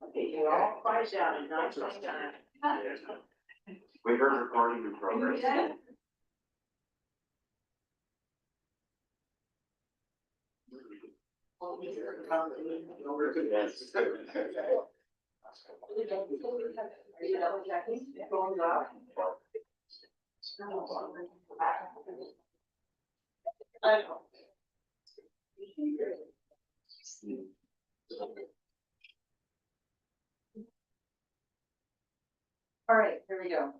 Okay, you're all quiet down and not saying that. We heard recording in progress. Are you double checking? Phones off? All right, here we go.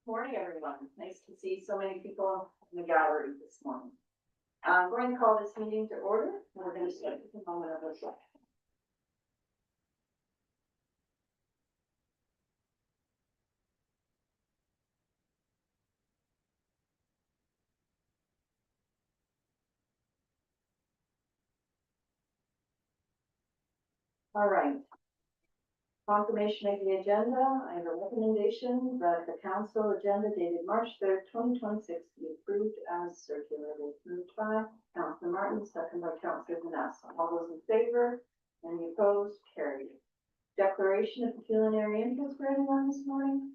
Morning, everyone. Nice to see so many people in the gallery this morning. I'm going to call this meeting to order. We're going to start with a moment of reflection. All right. Confirmation of the agenda. I have a recommendation that the council agenda dated March 3rd, 2026 be approved as circulated. Moved by Councillor Martin, second by Councillor Vanessa. All those in favor? Any opposed? Carried. Declaration of pecuniary interest for anyone this morning?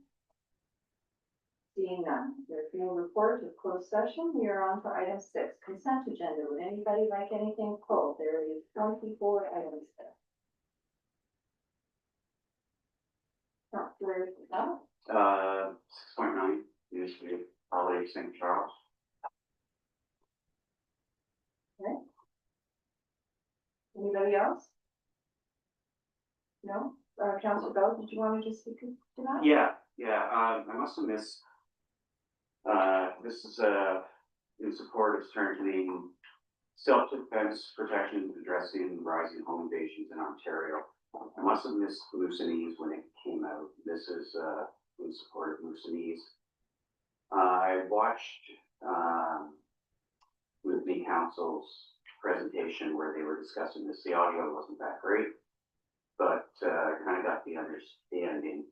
Seeing none. There being a report of closed session, we are on to item 6, consent agenda. Would anybody like anything pulled? There is 24 items there. Councillor, no? 6.9, usually Holiday St. Charles. Okay. Anybody else? No? Councillor Bell, did you want to just speak to that? Yeah, I must have missed. This is in support of strengthening self-defense protection addressing rising home invasions in Ontario. I must have missed Moosonese when it came out. This is in support of Moosonese. I watched with the council's presentation where they were discussing this. The audio wasn't that great, but kind of got the understanding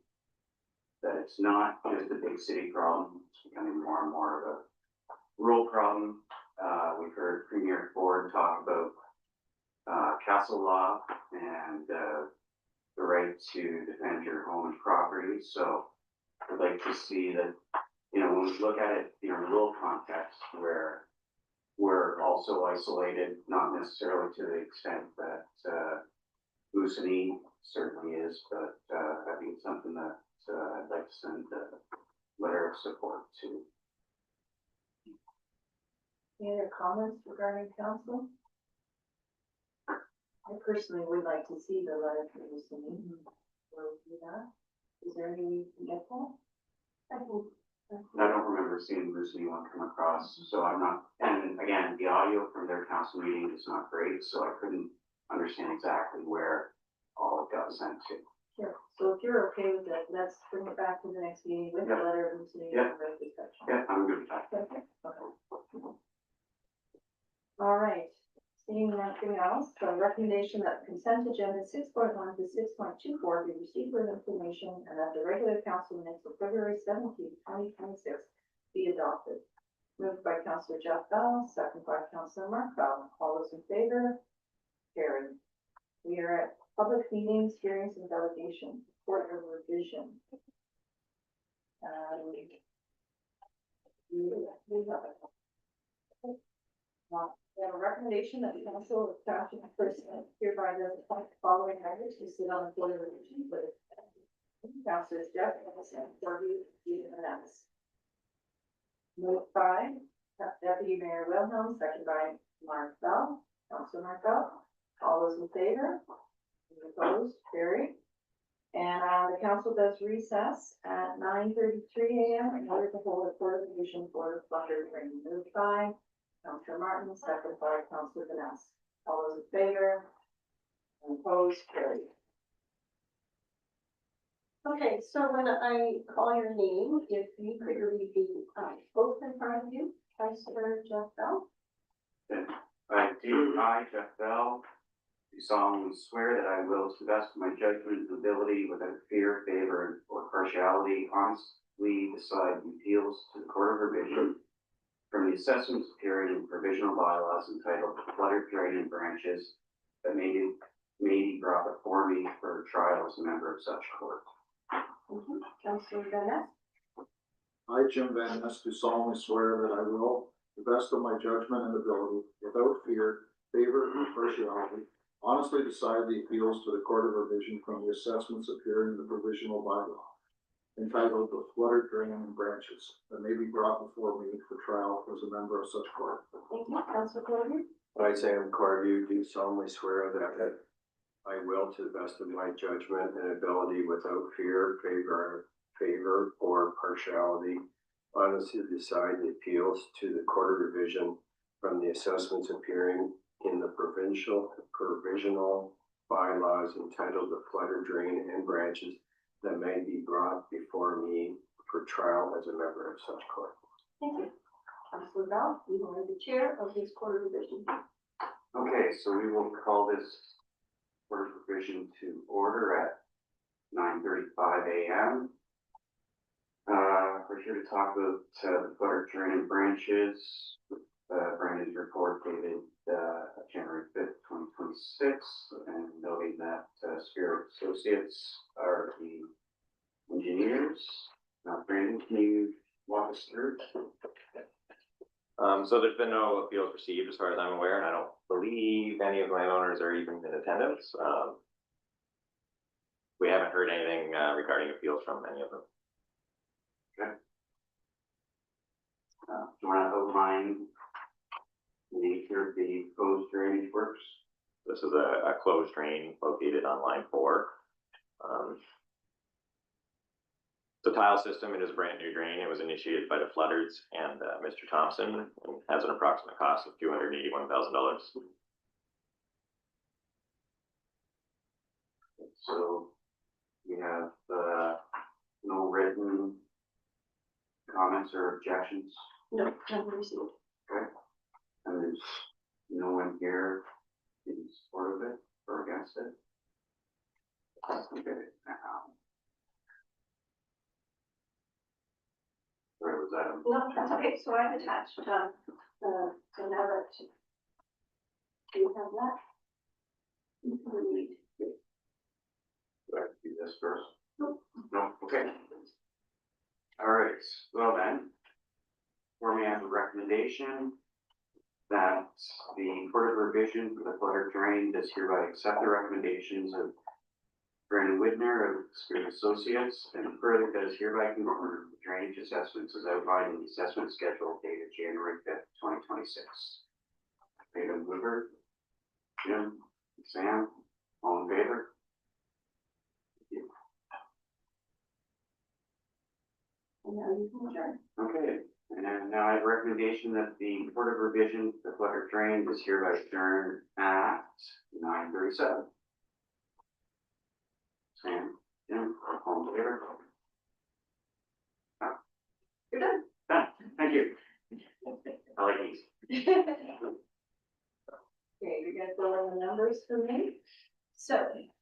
that it's not just a big city problem. It's becoming more and more of a rural problem. We've heard Premier Ford talk about castle law and the right to defend your home and property. So I'd like to see that, you know, when we look at it in a rural context where we're also isolated, not necessarily to the extent that Moosonee certainly is, but I think it's something that I'd like to send a letter of support to. Any other comments regarding council? I personally would like to see the letter from Moosonee. We'll do that. Is there any way you can get that? I don't remember seeing Moosonee one come across, so I'm not, and again, the audio from their council meeting is not great, so I couldn't understand exactly where all it got sent to. Sure. So if you're okay with that, let's bring it back to the next meeting with the letter of Moosonee and the discussion. Yeah, I'm good with that. Okay. Okay. All right. Seeing nothing else, the recommendation that consent agenda 6.1 to 6.24 be received with information and that the regular council minutes of February 17, 2026 be adopted. Moved by Councillor Jeff Bell, second by Councillor Mark Bell. All those in favor? Carried. We are at public meetings, hearings, and delegations. Report of revision. We have a recommendation that the council of township person hereby does appoint the following members to sit on the board of revision with Councillors Jeff Anderson, Corby, Stephen Vanessa. Moved by Deputy Mayor Wilhelm, second by Mark Bell. Councillor Mark Bell. All those in favor? Any opposed? Carried. And the council does recess at 9:33 a.m. in order to hold a board of revision for the Flutter training. Moved by Councillor Martin, second by Councillor Vanessa. All those in favor? And opposed? Carried. Okay, so when I call your name, if you could read the oath in front of you, Councillor Jeff Bell. I do, I, Jeff Bell, do solemnly swear that I will, to the best of my judgment and ability, without fear, favor, or partiality, honestly decide the appeals to the Court of Revision from the assessments appearing in provisional bylaws entitled Cluttered Drain and Branches that may be brought before me for trial as a member of such court. Councillor Van I, Jim Van Ness, do solemnly swear that I will, to the best of my judgment and ability, without fear, favor, or partiality, honestly decide the appeals to the Court of Revision from the assessments appearing in the provisional bylaw entitled The Flooded Drain and Branches that may be brought before me for trial as a member of such court. Thank you. Councillor Cloutier. I, Sam Cardew, do solemnly swear that I will, to the best of my judgment and ability, without fear, favor, or partiality, honestly decide the appeals to the Court of Revision from the assessments appearing in the provisional bylaws entitled The Flooded Drain and Branches that may be brought before me for trial as a member of such court. Thank you. Councillor Bell, you are the chair of this Court of Revision. Okay, so we will call this Court of Revision to order at 9:35 a.m. We're here to talk about the Cluttered Drain and Branches, Brandon's report dated January 5th, 2026, and noting that Spirit Associates are the engineers. Brandon, can you walk us through? So there's been no appeals received as far as I'm aware, and I don't believe any of the landowners are even in attendance. We haven't heard anything regarding appeals from any of them. Okay. Do you want to outline the nature of the proposed drainage works? This is a closed drain located on line 4. The tile system, it is a brand new drain. It was initiated by the Floodards and Mr. Thompson, and has an approximate cost of $281,000. So we have no written comments or objections, No, haven't received. and there's no one here in support of it or against it. Okay. Where was that? No, that's okay. So I've attached, so now that you have that. You can read. Do I have to do this first? Nope. No, okay. All right, well then, for me, I have a recommendation that the Court of Revision for the Cluttered Drain does hereby accept the recommendations of Brandon Widner of Spirit Associates, and further does hereby confirm the drainage assessments as outlined in the assessment schedule dated January 5th, 2026. David Weaver, Jim, Sam, all in favor? And now you can adjourn. Okay, and now I have a recommendation that the Court of Revision for the Cluttered Drain is hereby adjourned at 9:37. Sam, Jim, all in favor? You're done. Done, thank you. I like these. Okay, you're gonna fill in the numbers for me. So,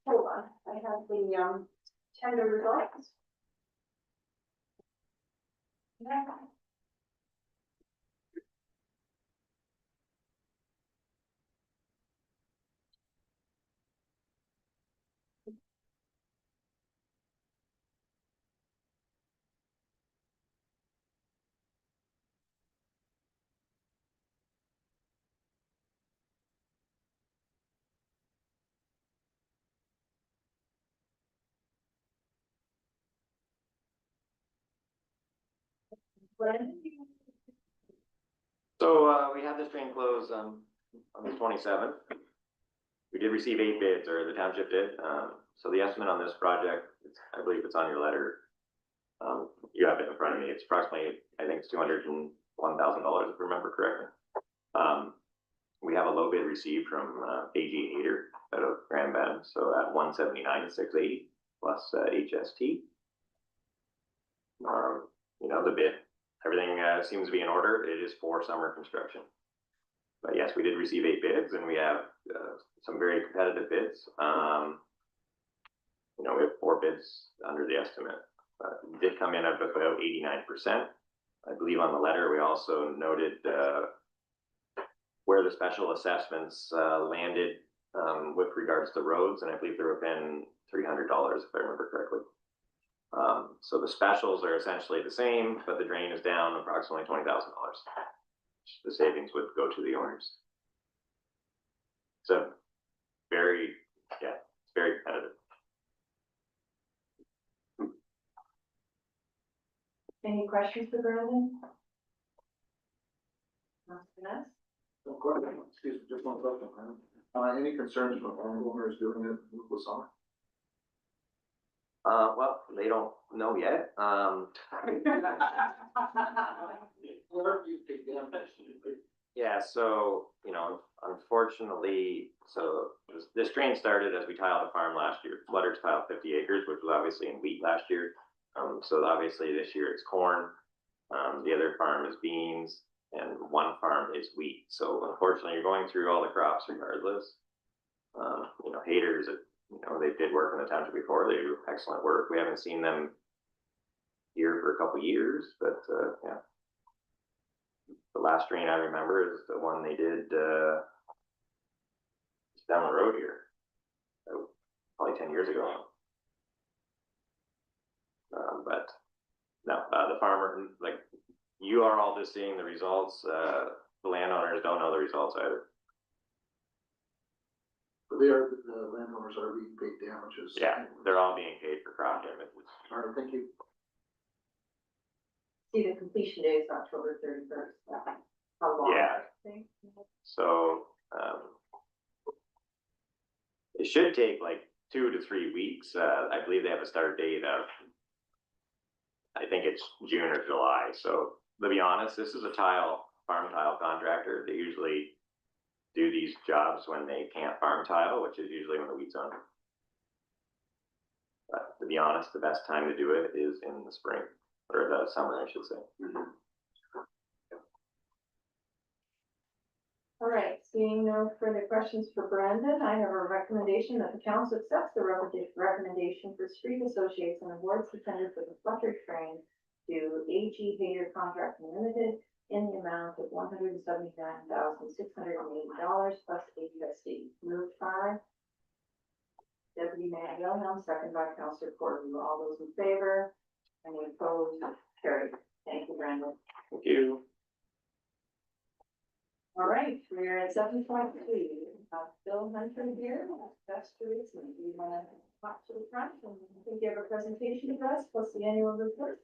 hold on, I have the tender results. Yeah. Brandon? So we had this drain close on the 27th. We did receive 8 bids, or the township did. So the estimate on this project, I believe it's on your letter. You have it in front of me. It's approximately, I think it's $201,000 if I remember correctly. We have a low bid received from AG Hater out of Grand Bend, so at $179,680 plus HST. You know, the bid, everything seems to be in order. It is for summer construction. But yes, we did receive 8 bids and we have, some very competitive bids. You know, we have 4 bids under the estimate. It did come in at about 89%. I believe on the letter, we also noted, where the special assessments, landed, with regards to roads, and I believe they're within $300, if I remember correctly. So the specials are essentially the same, but the drain is down approximately $20,000. The savings would go to the owners. So very, yeah, it's very competitive. Any questions for Brandon? Nothing else? No question. Excuse me, just one question, Brandon. Any concerns from homeowners doing it with summer? Well, they don't know yet. Yeah, so, you know, unfortunately, so this drain started as we tiled the farm last year. Flooders tiled 50 acres, which was obviously in wheat last year. So obviously this year it's corn. The other farm is beans and one farm is wheat. So unfortunately, you're going through all the crops regardless. You know, haters, you know, they did work in the township before. They do excellent work. We haven't seen them here for a couple years, but yeah. The last drain I remember is the one they did down the road here, probably 10 years ago. But no, the farmer, like, you are all just seeing the results. The landowners don't know the results either. But the landowners are being paid damages. Yeah, they're all being paid for crop damage. All right, thank you. See, the completion day is October 31st. How long? Yeah. So, it should take like 2 to 3 weeks. I believe they have a start date of, I think it's June or July. So to be honest, this is a farm tile contractor. They usually do these jobs when they can't farm tile, which is usually when the wheat's on. But to be honest, the best time to do it is in the spring, or the summer, I should say. All right, seeing no further questions for Brandon, I have a recommendation that the council accepts the recommendation for Street Associates and awards the tender for the Fletcher train to AG Hager Contracting Limited in the amount of $179,680 plus AUSD. Moved by Deputy Mayor Wilhelm, second by Councillor Corby. All those in favor? Any opposed? Carried. Thank you, Brandon. Thank you. All right, we're at 7:22. Bill Hunter here, that's Teresa. You want to talk to the front and I think you have a presentation for us, plus the annual report?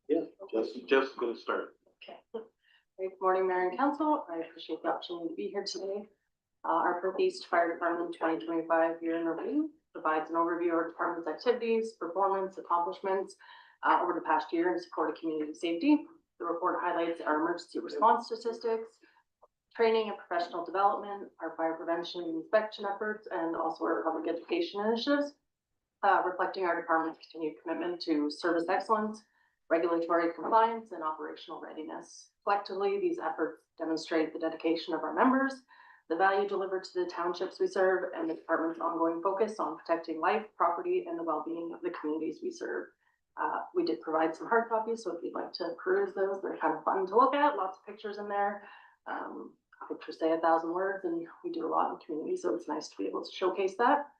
Yeah, just gonna start. Okay. Good morning, Mayor and Council. I appreciate the opportunity to be here today. Our Perth East Fire Department 2025 year in review provides an overview of our department's activities, performance, accomplishments over the past year in support of community safety. The report highlights our emergency response statistics, training and professional development, our fire prevention and inspection efforts, and also our public education initiatives, reflecting our department's continued commitment to service excellence, regulatory compliance, and operational readiness. Collectively, these efforts demonstrate the dedication of our members, the value delivered to the townships we serve, and the department's ongoing focus on protecting life, property, and the well-being of the communities we serve. We did provide some hard copies, so if you'd like to peruse those, they're kind of fun to look at, lots of pictures in there. Pictures say 1,000 words, and we do a lot in the community, so it's nice to be able to showcase that.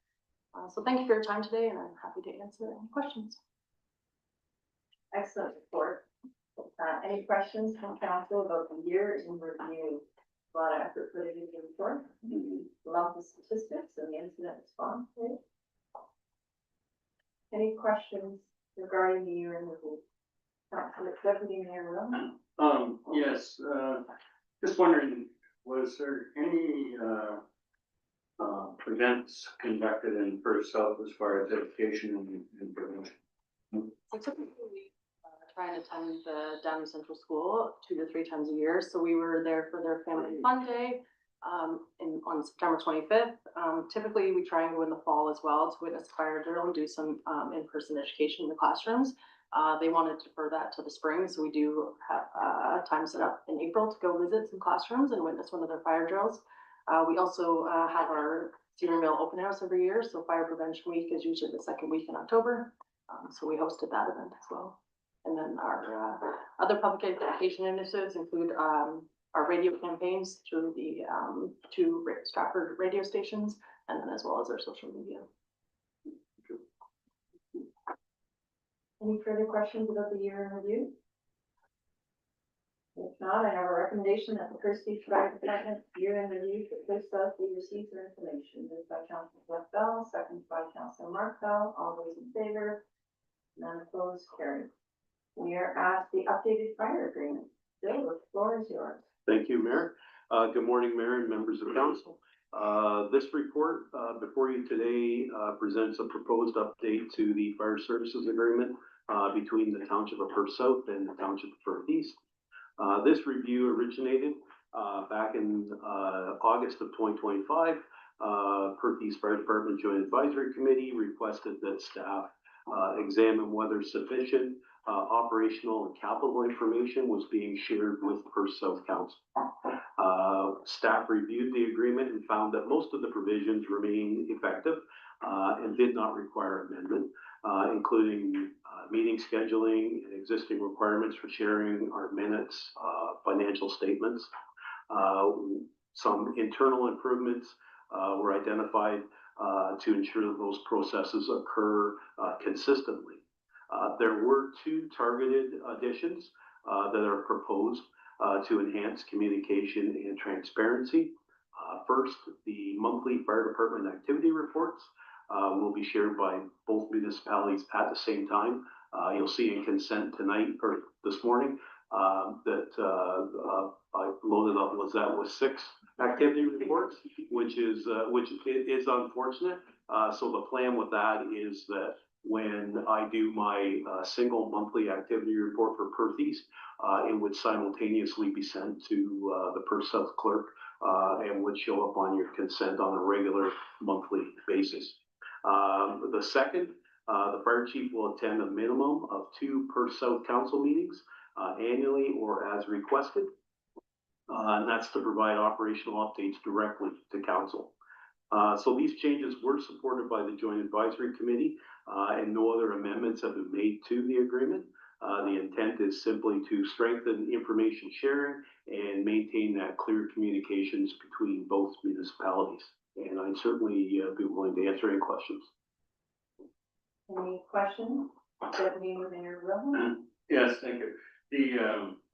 So thank you for your time today, and I'm happy to answer any questions. Excellent report. Any questions from council about the year in review? A lot of effort put into the report. Love the statistics and the incident response rate. Any questions regarding the year in review? Councilor Deputy Mayor Will? Yes, just wondering, was there any events conducted in Perth South as far as education and prevention? So typically we try and attend the Downey Central School 2 to 3 times a year. So we were there for their family fun day. on September 25th. Typically, we try and go in the fall as well to witness fire drill and do some in-person education in the classrooms. They wanted to defer that to the spring, so we do have time set up in April to go visit some classrooms and witness one of their fire drills. We also have our Cedarville open house every year, so Fire Prevention Week is usually the second week in October. So we hosted that event as well. And then our other public education initiatives include our radio campaigns through the two Stratford radio stations, and then as well as our social media. Any further questions about the year in review? If not, I have a recommendation that the Perth Fire Department year in review for Perth South be received for information. Moved by Councilor Jeff Bell, seconded by Councilor Mark Bell. All those in favor? None opposed, carried. We are at the updated fire agreement. Bill, the floor is yours. Thank you, Mayor. Good morning, Mayor and members of council. This report before you today presents a proposed update to the fire services agreement between the Township of Perth South and the Township of Perth East. This review originated back in August of 2025. Perth East Fire Department Joint Advisory Committee requested that staff examine whether sufficient operational and capital information was being shared with Perth South Council. Staff reviewed the agreement and found that most of the provisions remain effective and did not require amendment, including meeting scheduling and existing requirements for sharing our minutes, financial statements. Some internal improvements were identified to ensure that those processes occur consistently. There were two targeted additions that are proposed to enhance communication and transparency. First, the monthly fire department activity reports will be shared by both municipalities at the same time. You'll see in consent tonight or this morning that I loaded up was 6 activity reports, which is unfortunate. So the plan with that is that when I do my single monthly activity report for Perth East, it would simultaneously be sent to the Perth South clerk and would show up on your consent on a regular monthly basis. The second, the fire chief will attend a minimum of 2 Perth South council meetings annually or as requested. And that's to provide operational updates directly to council. So these changes were supported by the Joint Advisory Committee and no other amendments have been made to the agreement. The intent is simply to strengthen information sharing and maintain that clear communications between both municipalities. And I'd certainly be willing to answer any questions. Any questions? Deputy Mayor Wilhelm? Yes, thank you.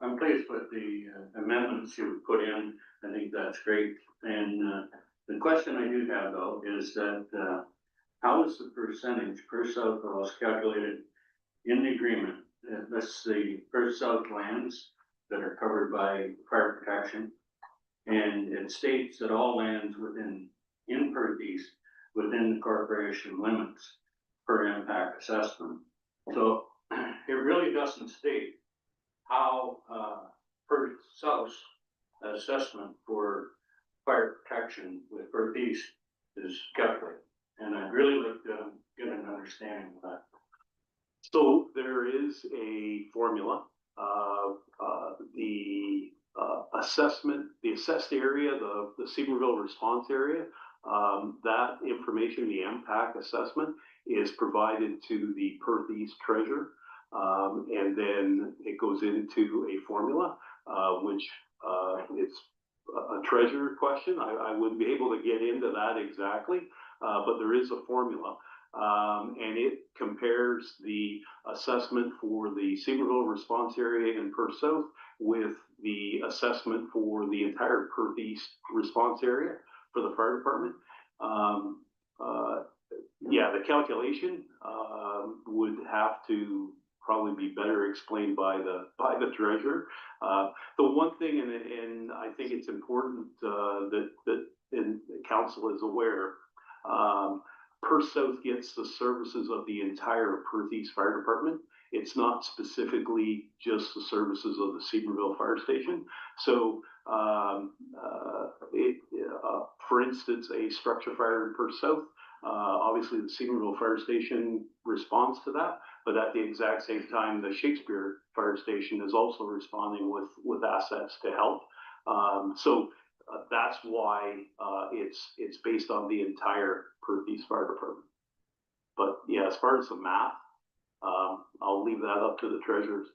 I'm pleased with the amendments you put in. I think that's great. And the question I do have though is that how is the percentage Perth South was calculated in the agreement? That's the Perth South lands that are covered by fire protection. And it states that all lands in Perth East within the corporation limits per impact assessment. So it really doesn't state how Perth South's assessment for fire protection with Perth East is calculated. And I'd really like to get an understanding of that. So there is a formula. The assessment, the assessed area, the Cedarville response area, that information, the MPAC assessment, is provided to the Perth East treasurer. And then it goes into a formula, which it's a treasurer question. I wouldn't be able to get into that exactly, but there is a formula. And it compares the assessment for the Cedarville response area in Perth South with the assessment for the entire Perth East response area for the fire department. Yeah, the calculation would have to probably be better explained by the treasurer. The one thing, and I think it's important that the council is aware, Perth South gets the services of the entire Perth East Fire Department, It's not specifically just the services of the Seamerville Fire Station. So, for instance, a structure fire in Perth South, obviously the Seamerville Fire Station responds to that, but at the exact same time, the Shakespeare Fire Station is also responding with assets to help. That's why it's based on the entire Perth East Fire Department. But yeah, as far as the math, I'll leave that up to the treasurers.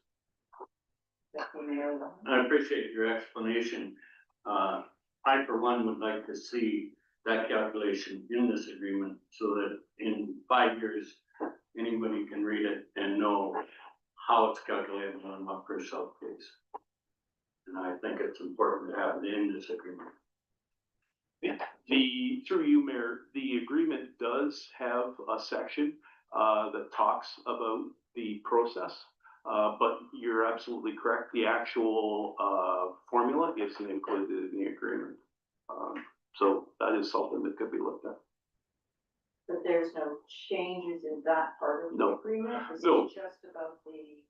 I appreciate your explanation. I, for one, would like to see that calculation in this agreement so that in 5 years, anybody can read it and know how it's calculated on what per cell case. And I think it's important to have it in this agreement. Through you, Mayor, the agreement does have a section that talks about the process. But you're absolutely correct. The actual formula isn't included in the agreement. So that is something that could be looked at. But there's no changes in that part of the No. agreement? Is No. it just about the,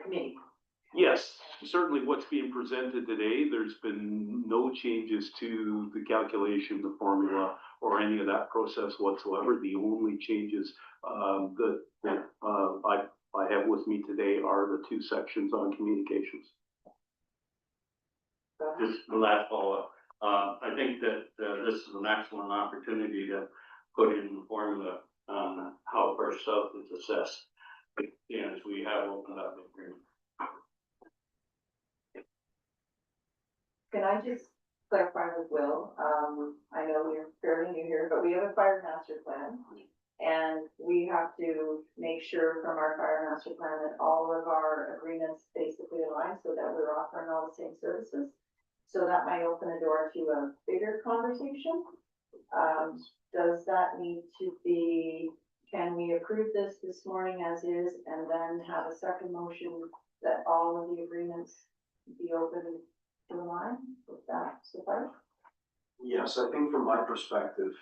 committee? Yes, certainly what's being presented today, there's been no changes to the calculation, the formula, or any of that process whatsoever. The only changes that I have with me today are the two sections on communications. Just the last follow-up. I think that this is an excellent opportunity to put in the formula on how First South is assessed. And as we have opened up the agreement. Can I just clarify with Will? I know you're fairly new here, but we have a fire master plan. And we have to make sure from our fire master plan that all of our agreements basically align so that we're offering all the same services. So that might open the door to a bigger conversation. Does that need to be, can we approve this morning as is and then have a second motion that all of the agreements be open to the line? Would that suffice? Yes, I think from my perspective,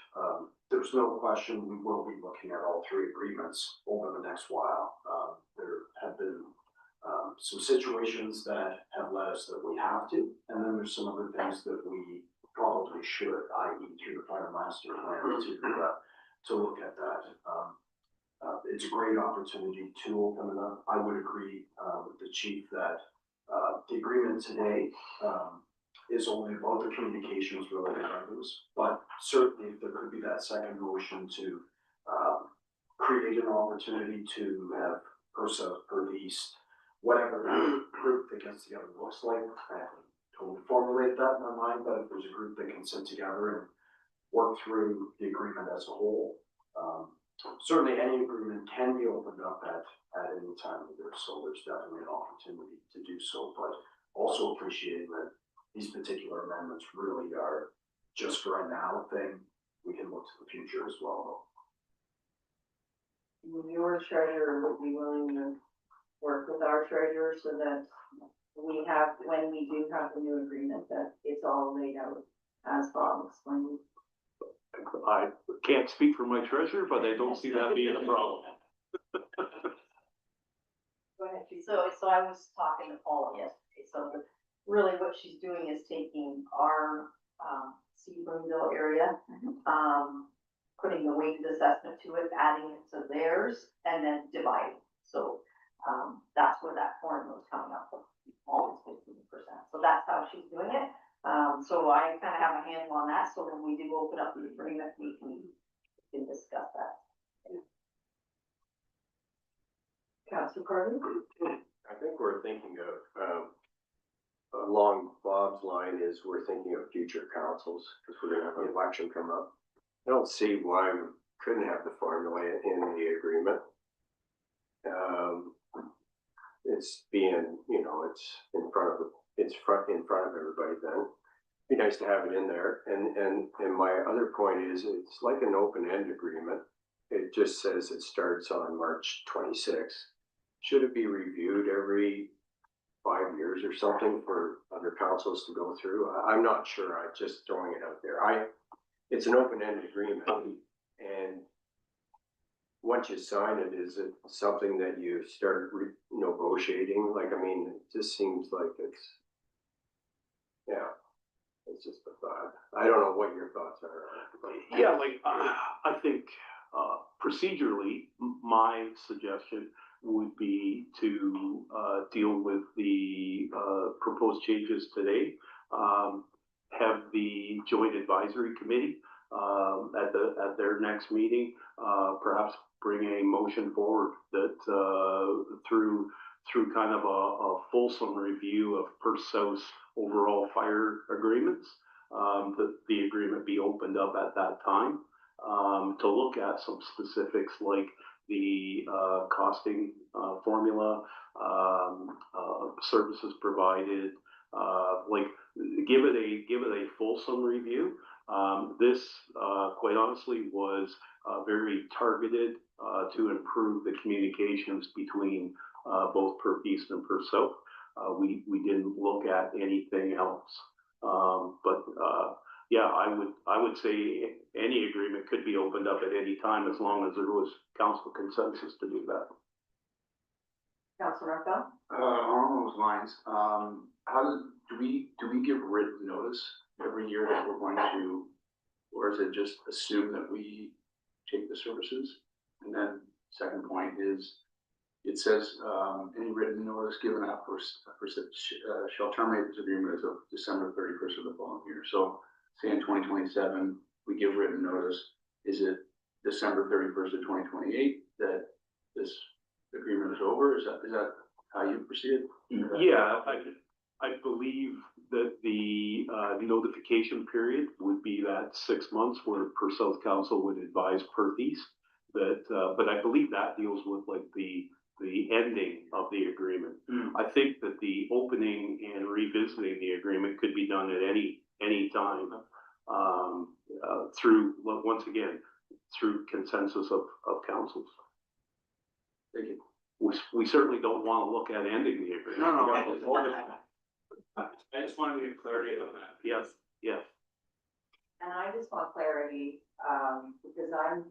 there's no question we will be looking at all three agreements over the next while. There have been some situations that have led us that we have to, and then there's some other things that we probably should, i.e. through the fire master plan to look at that. It's a great opportunity to open it up. I would agree with the chief that the agreement today is only about the communications related items, but certainly if there could be that second motion to create an opportunity to have PERSA, Perth East, whatever that group that gets together looks like. I haven't totally formulated that in my mind, but if there's a group that can sit together and work through the agreement as a whole, certainly any agreement can be opened up at any time either, so there's definitely an opportunity to do so, but also appreciating that these particular amendments really are just for a now thing. We can look to the future as well. Your treasurer would be willing to work with our treasurer so that we have, when we do have the new agreement, that it's all laid out as Bob explained. I can't speak for my treasurer, but I don't see that being a problem. Go ahead, Chief. So I was talking to Paula yesterday, so really what she's doing is taking our, Seabrookville area, putting the weighted assessment to it, adding it to theirs, and then dividing. So, that's where that formula is coming up with, almost 15%. So that's how she's doing it. So I kind of have a handle on that, so when we do open up the agreement, we can discuss that. Councilor Carter? I think we're thinking of, along Bob's line is we're thinking of future councils, because we're gonna have an election come up. I don't see why we couldn't have the formula in the agreement. It's being, it's in front of everybody then. Be nice to have it in there, and my other point is, it's like an open-end agreement. It just says it starts on March 26th. Should it be reviewed every 5 years or something for other councils to go through? I'm not sure. I'm just throwing it out there. It's an open-ended agreement, and what once you sign it, is it something that you start negotiating? Like, I mean, it just seems like it's, yeah, it's just a thought. I don't know what your thoughts are on it, but. Yeah, like, I think, procedurally, my suggestion would be to, deal with the, proposed changes today. Have the joint advisory committee, at their next meeting, perhaps bring a motion forward that, through kind of a fulsome review of Perth South's overall fire agreements, that the agreement be opened up at that time, to look at some specifics like the, costing, formula, services provided, like, give it a fulsome review. This, quite honestly, was, very targeted, to improve the communications between, both Perth East and Perth South. We didn't look at anything else. But yeah, I would say any agreement could be opened up at any time as long as there was council consensus to do that. Councilor Raphael? On those lines, do we give written notice every year that we're going to, or is it just assume that we take the services? And then second point is, it says, any written notice given after shall terminate this agreement as of December 31st of the following year. So say in 2027, we give written notice, is it December 31st of 2028 that this agreement is over? Is that how you proceed? Yeah, I believe that the, notification period would be that 6 months where Perth South Council would advise Perth East that, but I believe that deals with like the ending of the agreement. I think that the opening and revisiting the agreement could be done at any time, through, once again, through consensus of councils. Thank you. We certainly don't want to look at ending the agreement. No. I just wanted to get clarity on that. Yes, yes. And I just want clarity, because I'm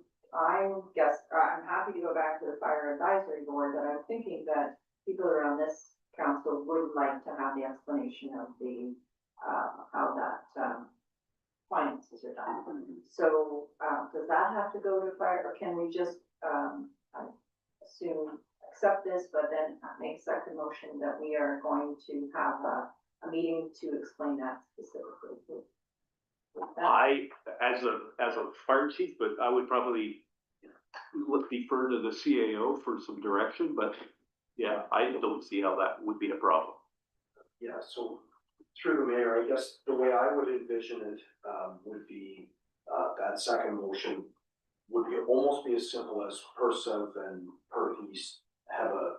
happy to go back to the fire advisory board, but I'm thinking that people around this council would like to have the explanation of the, how that, finances are done. So, does that have to go to fire, or can we just, I assume, accept this, but then make second motion that we are going to have a meeting to explain that specifically? I, as a fire chief, but I would probably defer to the CAO for some direction, but yeah, I don't see how that would be a problem. Yeah, so through the mayor, I guess the way I would envision it, would be, that second motion would be almost be as simple as Perth South and Perth East have a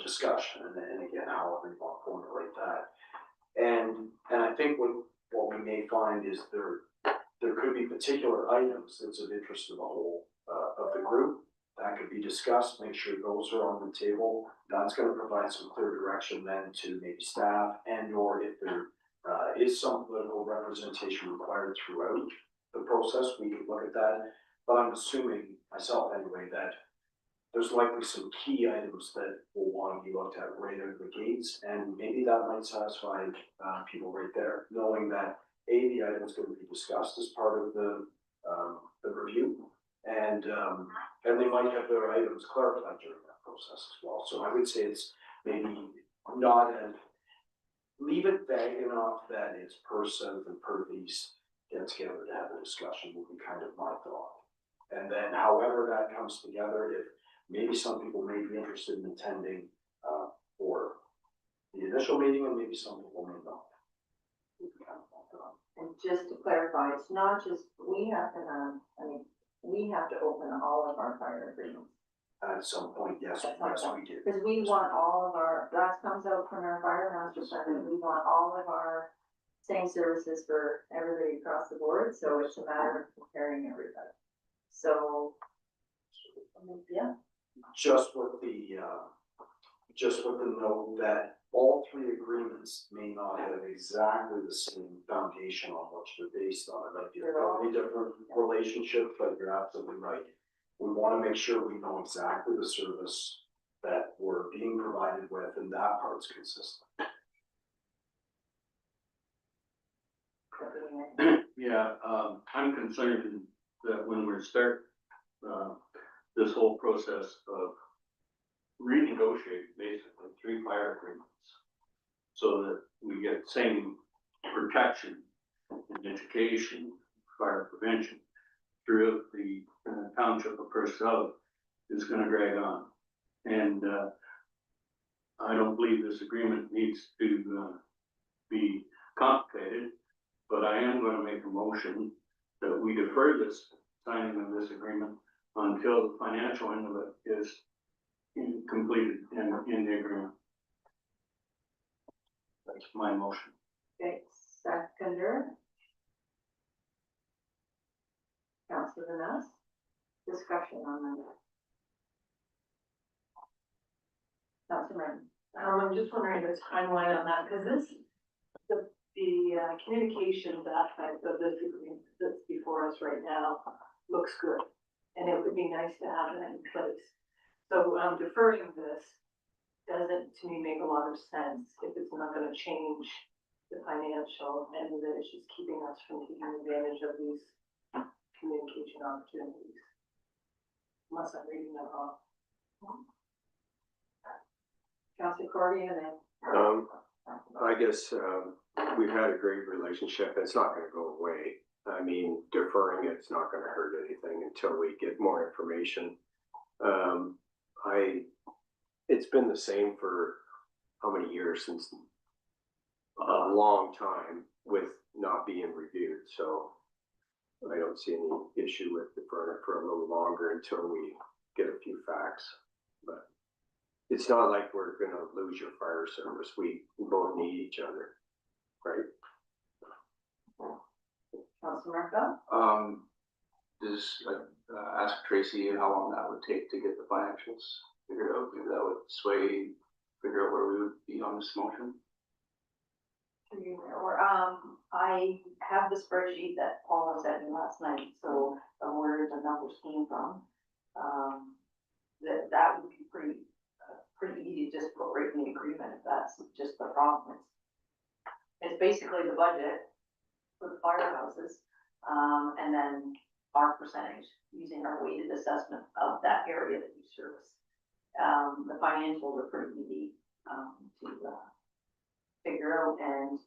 discussion, and again, however you want to formulate that. And I think what we may find is there could be particular items that's of interest to the whole, of the group. That could be discussed, make sure those are on the table. That's gonna provide some clear direction then to maybe staff, and or if there is some political representation required throughout the process, we could look at that. But I'm assuming, myself anyway, that there's likely some key items that will want to be looked at right out of the gates, and maybe that might satisfy people right there, knowing that the item is going to be discussed as part of the review, and they might have their items clarified during that process as well. So I would say it's maybe not leave it vague enough that it's Perth South and Perth East get together to have a discussion would be kind of my thought. And then however that comes together, if maybe some people may be interested in attending for the initial meeting, and maybe some people may not. And just to clarify, it's not just, we have to open all of our fire agreements. At some point, yes, we do. Because we want all of our, that comes out from our fire master plan, we want all of our same services for everybody across the board, so it's a matter of comparing everybody. So, yeah. Just with the note that all three agreements may not have exactly the same foundation on which they're based on. It might be a totally different relationship, but you're absolutely right. We wanna make sure we know exactly the service that we're being provided with, and that part's consistent. Yeah, I'm concerned that when we start, this whole process of renegotiating basically 3 fire agreements, so that we get same protection and education, fire prevention throughout the township of Perth South is gonna drag on. And, I don't believe this agreement needs to, be complicated, but I am gonna make a motion that we defer this signing of this agreement until the financial end of it is completed in the agreement. That's my motion. Okay, seconder. Councilor Vaness, discussion on that. Councilor Martin. I'm just wondering the timeline on that, because the communications aspect of this agreement that's before us right now looks good. And it would be nice to have it in place. So, deferring this doesn't, to me, make a lot of sense if it's not gonna change the financial and that it's just keeping us from taking advantage of these communication opportunities. Unless I'm reading that wrong. Councilor Cordy and then. I guess, we've had a great relationship. It's not gonna go away. I mean, deferring it's not gonna hurt anything until we get more information. It's been the same for how many years since? A long time with not being reviewed, so I don't see any issue with deferring it for a little longer until we get a few facts. But it's not like we're gonna lose your fire service. We both need each other, right? Councilor Marco. Just ask Tracy how long that would take to get the financials figured out, maybe that would figure out where we would be on this motion. Or, I have the spreadsheet that Paula sent me last night, so where the numbers came from. That would be pretty easy to just put right in the agreement if that's just the problem. It's basically the budget for the firehouses, and then our percentage using our weighted assessment of that area that you service. The financials are pretty easy, to figure out, and,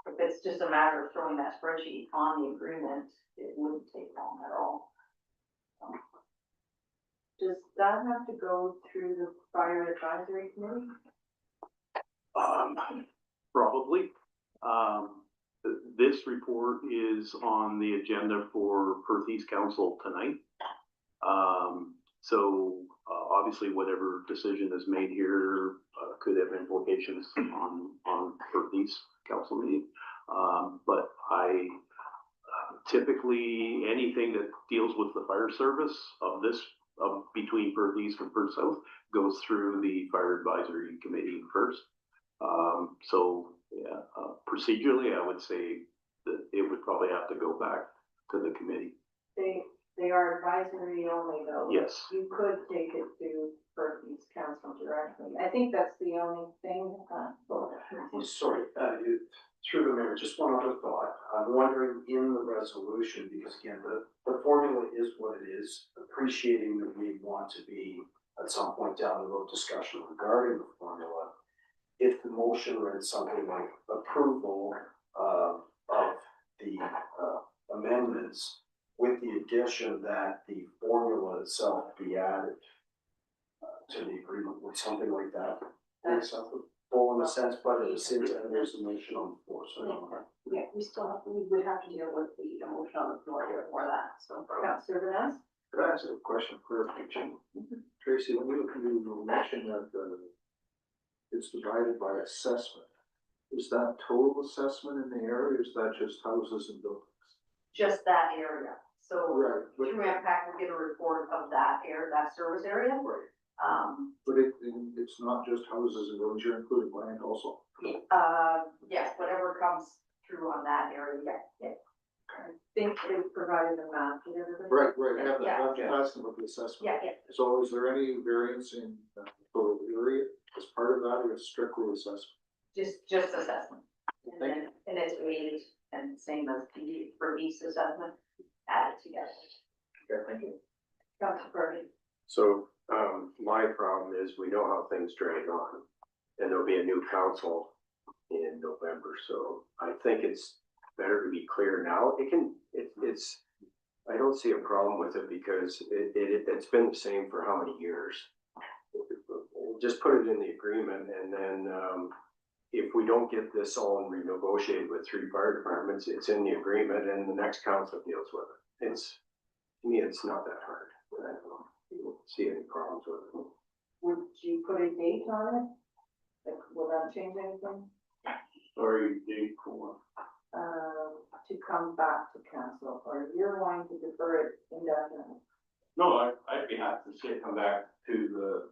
if it's just a matter of throwing that spreadsheet on the agreement, it wouldn't take long at all. Does that have to go through the fire advisory committee? Probably. This report is on the agenda for Perth East Council tonight. So obviously whatever decision is made here could have implications on Perth East Council meeting. But I typically, anything that deals with the fire service of between Perth East and Perth South goes through the fire advisory committee first. So yeah, procedurally, I would say that it would probably have to go back to the committee. They are advisory only though. Yes. You could take it to Perth East Council directly. I think that's the only thing, Sorry, through the mayor, just one other thought. I'm wondering in the resolution, because again, the formula is what it is, appreciating that we want to be at some point down the road discussion regarding the formula. If the motion read something like approval of the amendments with the addition that the formula itself be added to the agreement, would something like that make something full in a sense, but it seems that there's a motion on the floor, so. Yeah, we would have to deal with the motion on the floor here for that, so. Councilor Vaness. Could I ask a question, clarification? Tracy, when you mentioned that it's divided by assessment, is that total assessment in the area, or is that just houses and buildings? Just that area, so Right, through impact, we'll get a report of that that service area. right. Um, But it's not just houses and buildings, you're including land also? yes, whatever comes through on that area, yeah. I think they provided a map. Did everybody? Right, I have that, Yeah. that's asking about the assessment. Yeah. So is there any variance in total area as part of that, or is strictly assessment? Just assessment. And it's weighted and same as the for each assessment added together. Okay, thank you. Council Brody. So, my problem is we know how things drag on. And there'll be a new council in November, so I think it's better to be clear now. It's, I don't see a problem with it because it's been the same for how many years? Just put it in the agreement and then, if we don't get this all renegotiated with 3 fire departments, it's in the agreement and the next council deals with it. To me, it's not that hard. I don't see any problems with it. Would you put a date on it? Like, will that change anything? Sorry, date for. To come back to council, or you're wanting to defer it indefinitely? No, I'd be happy to say, come back to the,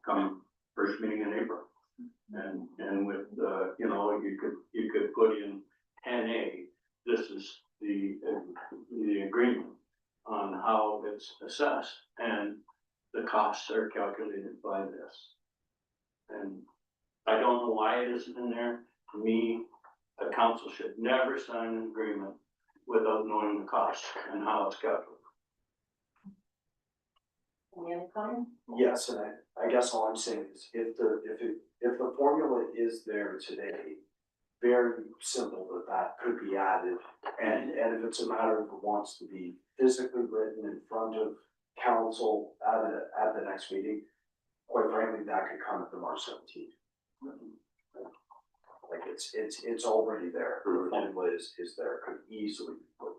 come first meeting in April. And with, you could put in 10A, this is the agreement on how it's assessed and the costs are calculated by this. And I don't know why it isn't in there. To me, the council should never sign an agreement without knowing the cost and how it's calculated. Any other comment? Yes, and I guess all I'm saying is if the formula is there today, very simple that could be added. And if it's a matter of it wants to be physically written in front of council at the next meeting, quite frankly, that could come at the March 17th. Like it's already there. The formula is there, could easily be put.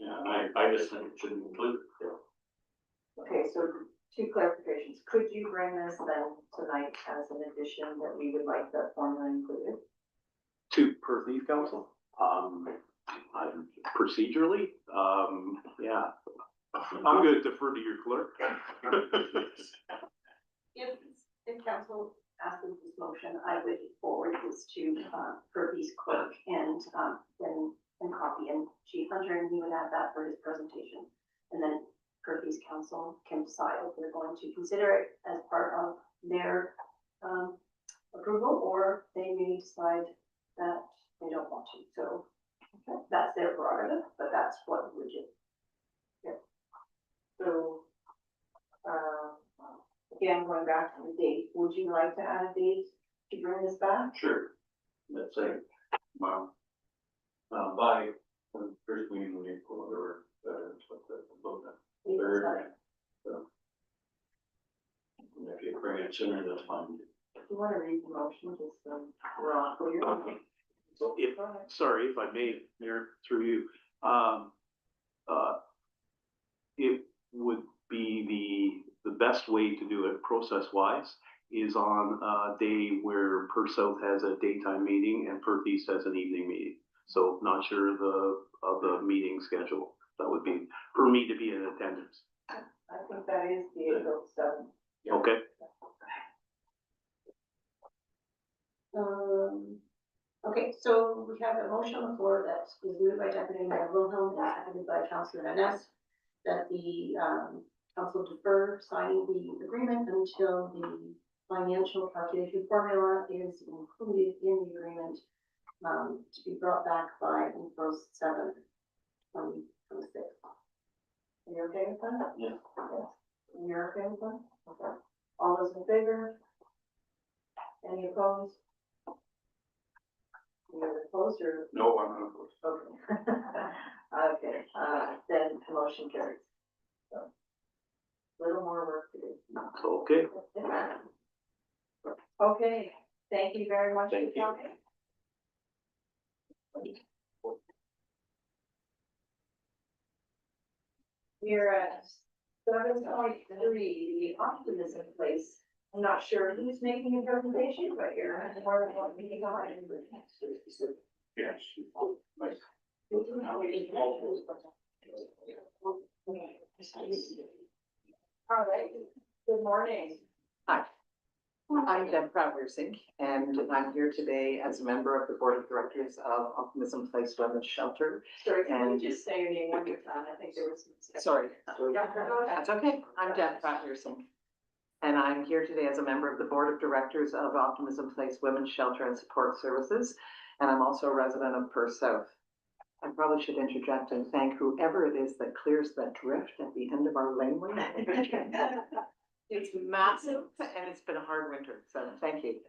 Yeah, I just think it should be included. Okay, so 2 clarifications. Could you bring this then tonight as an addition that we would like that formula included? To Perth East Council, procedurally, yeah. I'm gonna defer to your clerk. If council asks this motion, I would forward this to, Kirby's clerk and copy in Chief Hunter, and he would add that for his presentation. And then Kirby's council can decide if they're going to consider it as part of their, approval, or they may decide that they don't want to. So that's their prerogative, but that's what we would do. So, again, going back to the date, would you like to add a date to bring this back? Sure. Let's say, well, by the first meeting in April or, about that. Third. So, and if you bring it sooner, that's fine. If you want to read the motion, just, we're all clear. So sorry, if I may, Mayor, through you, it would be the best way to do it process-wise is on a day where Perth South has a daytime meeting and Perth East has an evening meeting. So not sure of the meeting schedule. That would be for me to be in attendance. I think that is the April 7th. Okay. Okay, so we have a motion on the floor that is moved by Deputy Mayor Wilhelm and seconded by Councilor Vaness, that the council defer signing the agreement until the financial calculation formula is included in the agreement, to be brought back by April 7th, 2026. Are you okay with that? Yeah. Yes. You're okay with that? Okay. All those in favor? Any opposed? You're opposed or? No, I'm not opposed. Okay. Okay, then the motion carries. So, little more work to do. Okay. Okay, thank you very much. Thank you. We're at 7.3, the optimism place. I'm not sure who's making a presentation, but you're more than welcome to go ahead. Yes. Nice. All right, good morning. Hi. I'm Deb Prouders-Sink, and I'm here today as a member of the Board of Directors of Optimism Place Women's Shelter. Sorry, can And- you just say your name one more time? I think there was. Sorry. Yeah, go ahead. That's okay. I'm Deb Prouders-Sink. And I'm here today as a member of the Board of Directors of Optimism Place Women's Shelter and Support Services. And I'm also a resident of Perth South. I probably should interject and thank whoever it is that clears that drift at the end of our laneway. It's massive and it's been a hard winter, so thank you.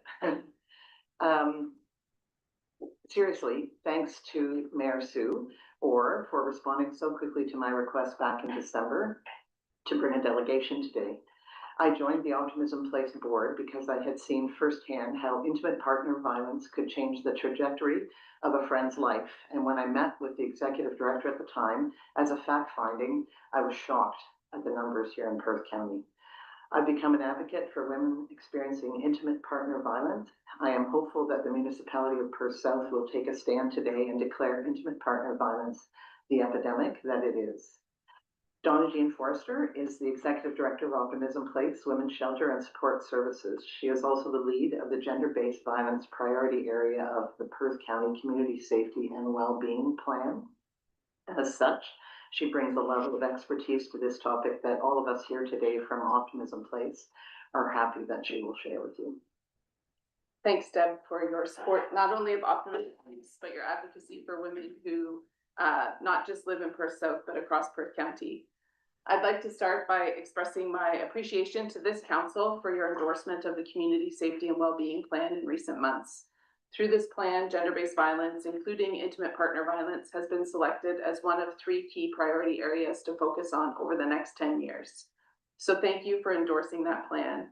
Seriously, thanks to Mayor Sue Orr for responding so quickly to my request back in December to bring a delegation today. I joined the Optimism Place board because I had seen firsthand how intimate partner violence could change the trajectory of a friend's life. And when I met with the executive director at the time, as a fact finding, I was shocked at the numbers here in Perth County. I've become an advocate for women experiencing intimate partner violence. I am hopeful that the municipality of Perth South will take a stand today and declare intimate partner violence the epidemic that it is. Donna Jean Forrester is the Executive Director of Optimism Place Women's Shelter and Support Services. She is also the lead of the Gender-Based Violence Priority Area of the Perth County Community Safety and Wellbeing Plan. As such, she brings a level of expertise to this topic that all of us here today from Optimism Place are happy that she will share with you. Thanks, Deb, for your support, not only of Optimism Place, but your advocacy for women who not just live in Perth South, but across Perth County. I'd like to start by expressing my appreciation to this council for your endorsement of the Community Safety and Wellbeing Plan in recent months. Through this plan, gender-based violence, including intimate partner violence, has been selected as one of 3 key priority areas to focus on over the next 10 years. So thank you for endorsing that plan.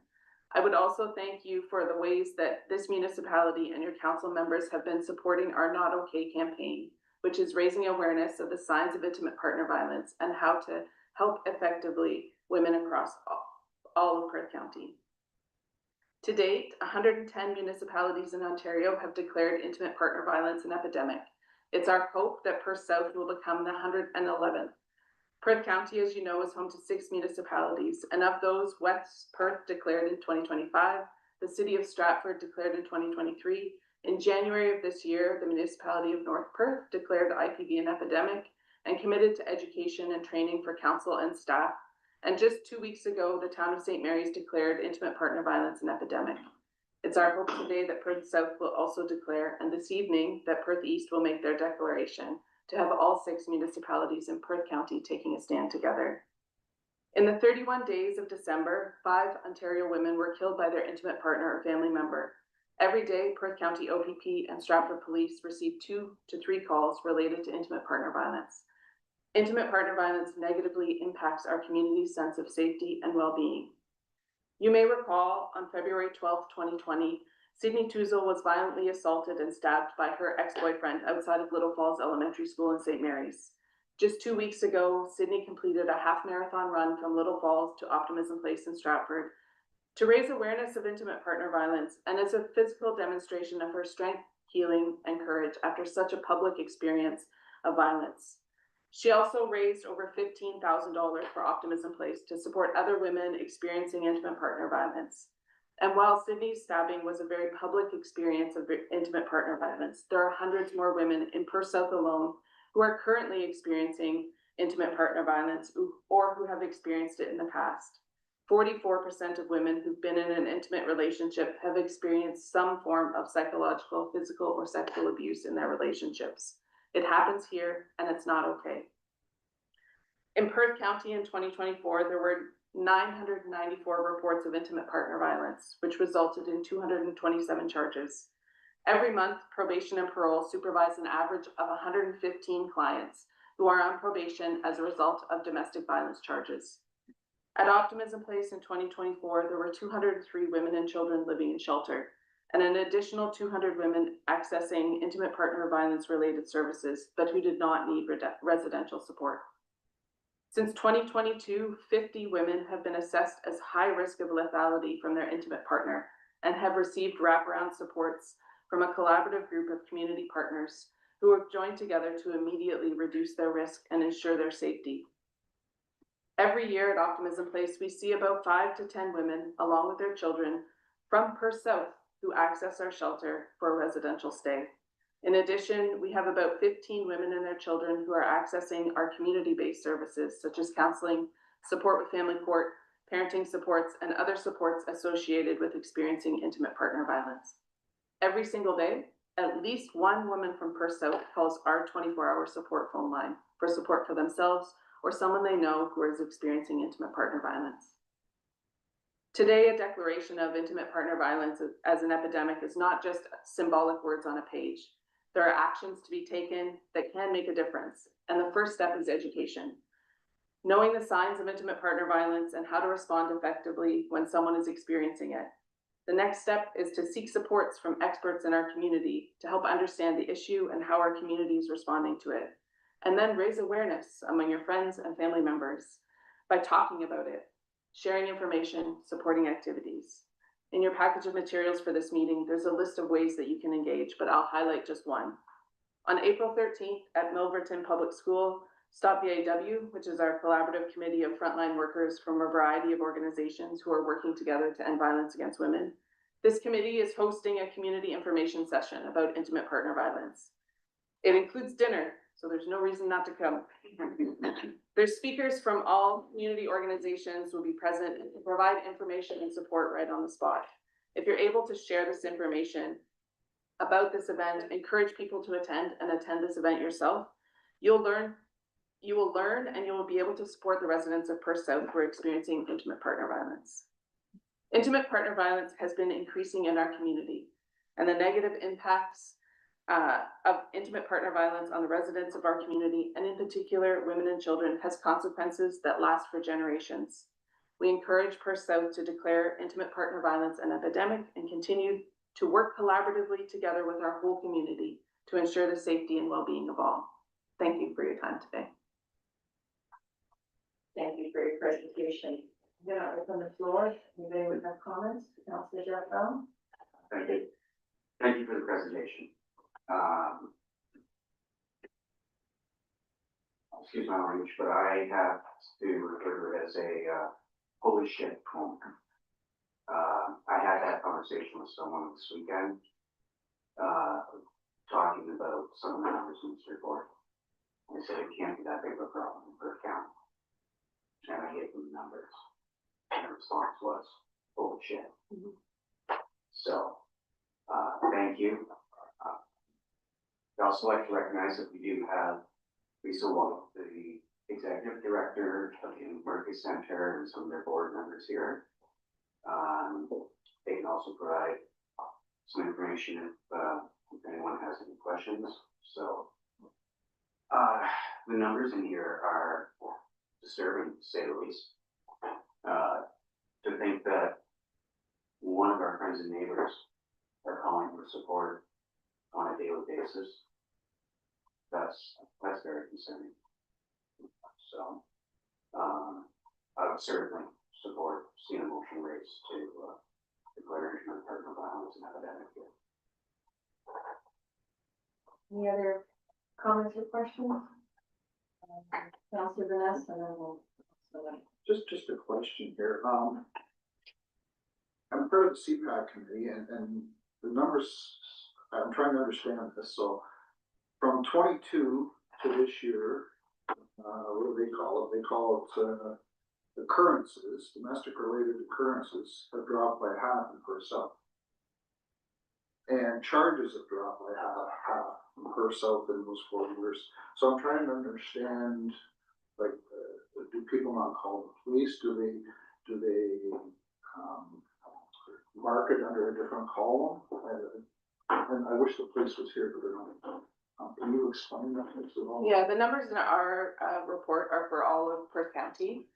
I would also thank you for the ways that this municipality and your council members have been supporting our Not Okay campaign, which is raising awareness of the signs of intimate partner violence and how to help effectively women across all of Perth County. To date, 110 municipalities in Ontario have declared intimate partner violence an epidemic. It's our hope that Perth South will become the 111th. Perth County, as you know, is home to 6 municipalities, and of those, West Perth declared in 2025, the City of Stratford declared in 2023. In January of this year, the municipality of North Perth declared IPV an epidemic and committed to education and training for council and staff. And just 2 weeks ago, the town of St. Mary's declared intimate partner violence an epidemic. It's our hope today that Perth South will also declare, and this evening that Perth East will make their declaration, to have all 6 municipalities in Perth County taking a stand together. In the 31 days of December, 5 Ontario women were killed by their intimate partner or family member. Every day, Perth County OPP and Stratford Police receive 2 to 3 calls related to intimate partner violence. Intimate partner violence negatively impacts our community's sense of safety and well-being. You may recall on February 12, 2020, Sydney Tuzel was violently assaulted and stabbed by her ex-boyfriend outside of Little Falls Elementary School in St. Mary's. Just 2 weeks ago, Sydney completed a half-marathon run from Little Falls to Optimism Place in Stratford to raise awareness of intimate partner violence and as a physical demonstration of her strength, healing, and courage after such a public experience of violence. She also raised over $15,000 for Optimism Place to support other women experiencing intimate partner violence. And while Sydney's stabbing was a very public experience of intimate partner violence, there are hundreds more women in Perth South alone who are currently experiencing intimate partner violence or who have experienced it in the past. 44% of women who've been in an intimate relationship have experienced some form of psychological, physical, or sexual abuse in their relationships. It happens here, and it's not okay. In Perth County in 2024, there were 994 reports of intimate partner violence, which resulted in 227 charges. Every month, probation and parole supervise an average of 115 clients who are on probation as a result of domestic violence charges. At Optimism Place in 2024, there were 203 women and children living in shelter, and an additional 200 women accessing intimate partner violence related services, but who did not need residential support. Since 2022, 50 women have been assessed as high risk of lethality from their intimate partner and have received wraparound supports from a collaborative group of community partners who have joined together to immediately reduce their risk and ensure their safety. Every year at Optimism Place, we see about 5 to 10 women, along with their children, from Perth South who access our shelter for a residential stay. In addition, we have about 15 women and their children who are accessing our community-based services such as counseling, support with family court, parenting supports, and other supports associated with experiencing intimate partner violence. Every single day, at least one woman from Perth South calls our 24-hour support phone line for support for themselves or someone they know who is experiencing intimate partner violence. Today, a declaration of intimate partner violence as an epidemic is not just symbolic words on a page. There are actions to be taken that can make a difference, and the first step is education. Knowing the signs of intimate partner violence and how to respond effectively when someone is experiencing it. The next step is to seek supports from experts in our community to help understand the issue and how our community is responding to it. And then raise awareness among your friends and family members by talking about it, sharing information, supporting activities. In your package of materials for this meeting, there's a list of ways that you can engage, but I'll highlight just one. On April 13th at Milverton Public School, Stop VAW, which is our collaborative committee of frontline workers from a variety of organizations who are working together to end violence against women. This committee is hosting a community information session about intimate partner violence. It includes dinner, so there's no reason not to come. There's speakers from all community organizations who will be present and provide information and support right on the spot. If you're able to share this information about this event, encourage people to attend and attend this event yourself. You will learn and you will be able to support the residents of Perth South who are experiencing intimate partner violence. Intimate partner violence has been increasing in our community, and the negative impacts of intimate partner violence on the residents of our community, and in particular, women and children, has consequences that last for generations. We encourage Perth South to declare intimate partner violence an epidemic and continue to work collaboratively together with our whole community to ensure the safety and well-being of all. Thank you for your time today. Thank you for your presentation. I'm gonna open the floor. Anybody would have comments? Councilor Jeff Brown? Thank you. Thank you for the presentation. Excuse my language, but I have to refer to it as a holy shit moment. I had that conversation with someone this weekend, talking about some of the numbers in this report. I said it can't be that big of a problem in Perth County. And I gave them the numbers. And the response was, holy shit. So, thank you. I'd also like to recognize that we do have Lisa Wall, the executive director of the Murphy Center, and some of their board members here. They can also provide some information if anyone has any questions. So, the numbers in here are disturbing, to say the least. To think that one of our friends and neighbors are calling for support on a daily basis, that's very concerning. So, I would certainly support seeing a motion raised to declare intimate partner violence an epidemic here. Any other comments or questions? Councilor Vanessa, and then we'll. Just a question here. I'm part of the CPAC committee and the numbers, I'm trying to understand this. So from 22 to this year, what do they call it? They call it occurrences, domestic related occurrences have dropped by half in Perth South. And charges have dropped by half in Perth South in those 4 years. So I'm trying to understand, like, do people not call the police? Do they mark it under a different column? And I wish the police was here, but they're not. Can you explain that as well? Yeah, the numbers in our report are for all of Perth County.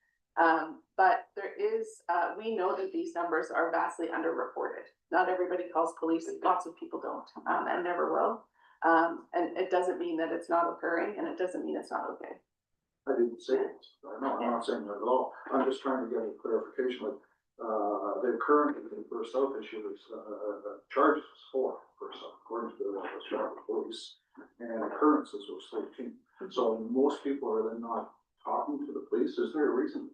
But there is, we know that these numbers are vastly underreported. Not everybody calls police, lots of people don't, and never will. And it doesn't mean that it's not occurring, and it doesn't mean it's not okay. I didn't say it. I'm not saying that at all. I'm just trying to get a clarification. Like, the current Perth South issue is charges was 4 Perth South, according to the Charlotte Police, and occurrences was 13. So most people are then not talking to the police. Is there a reason?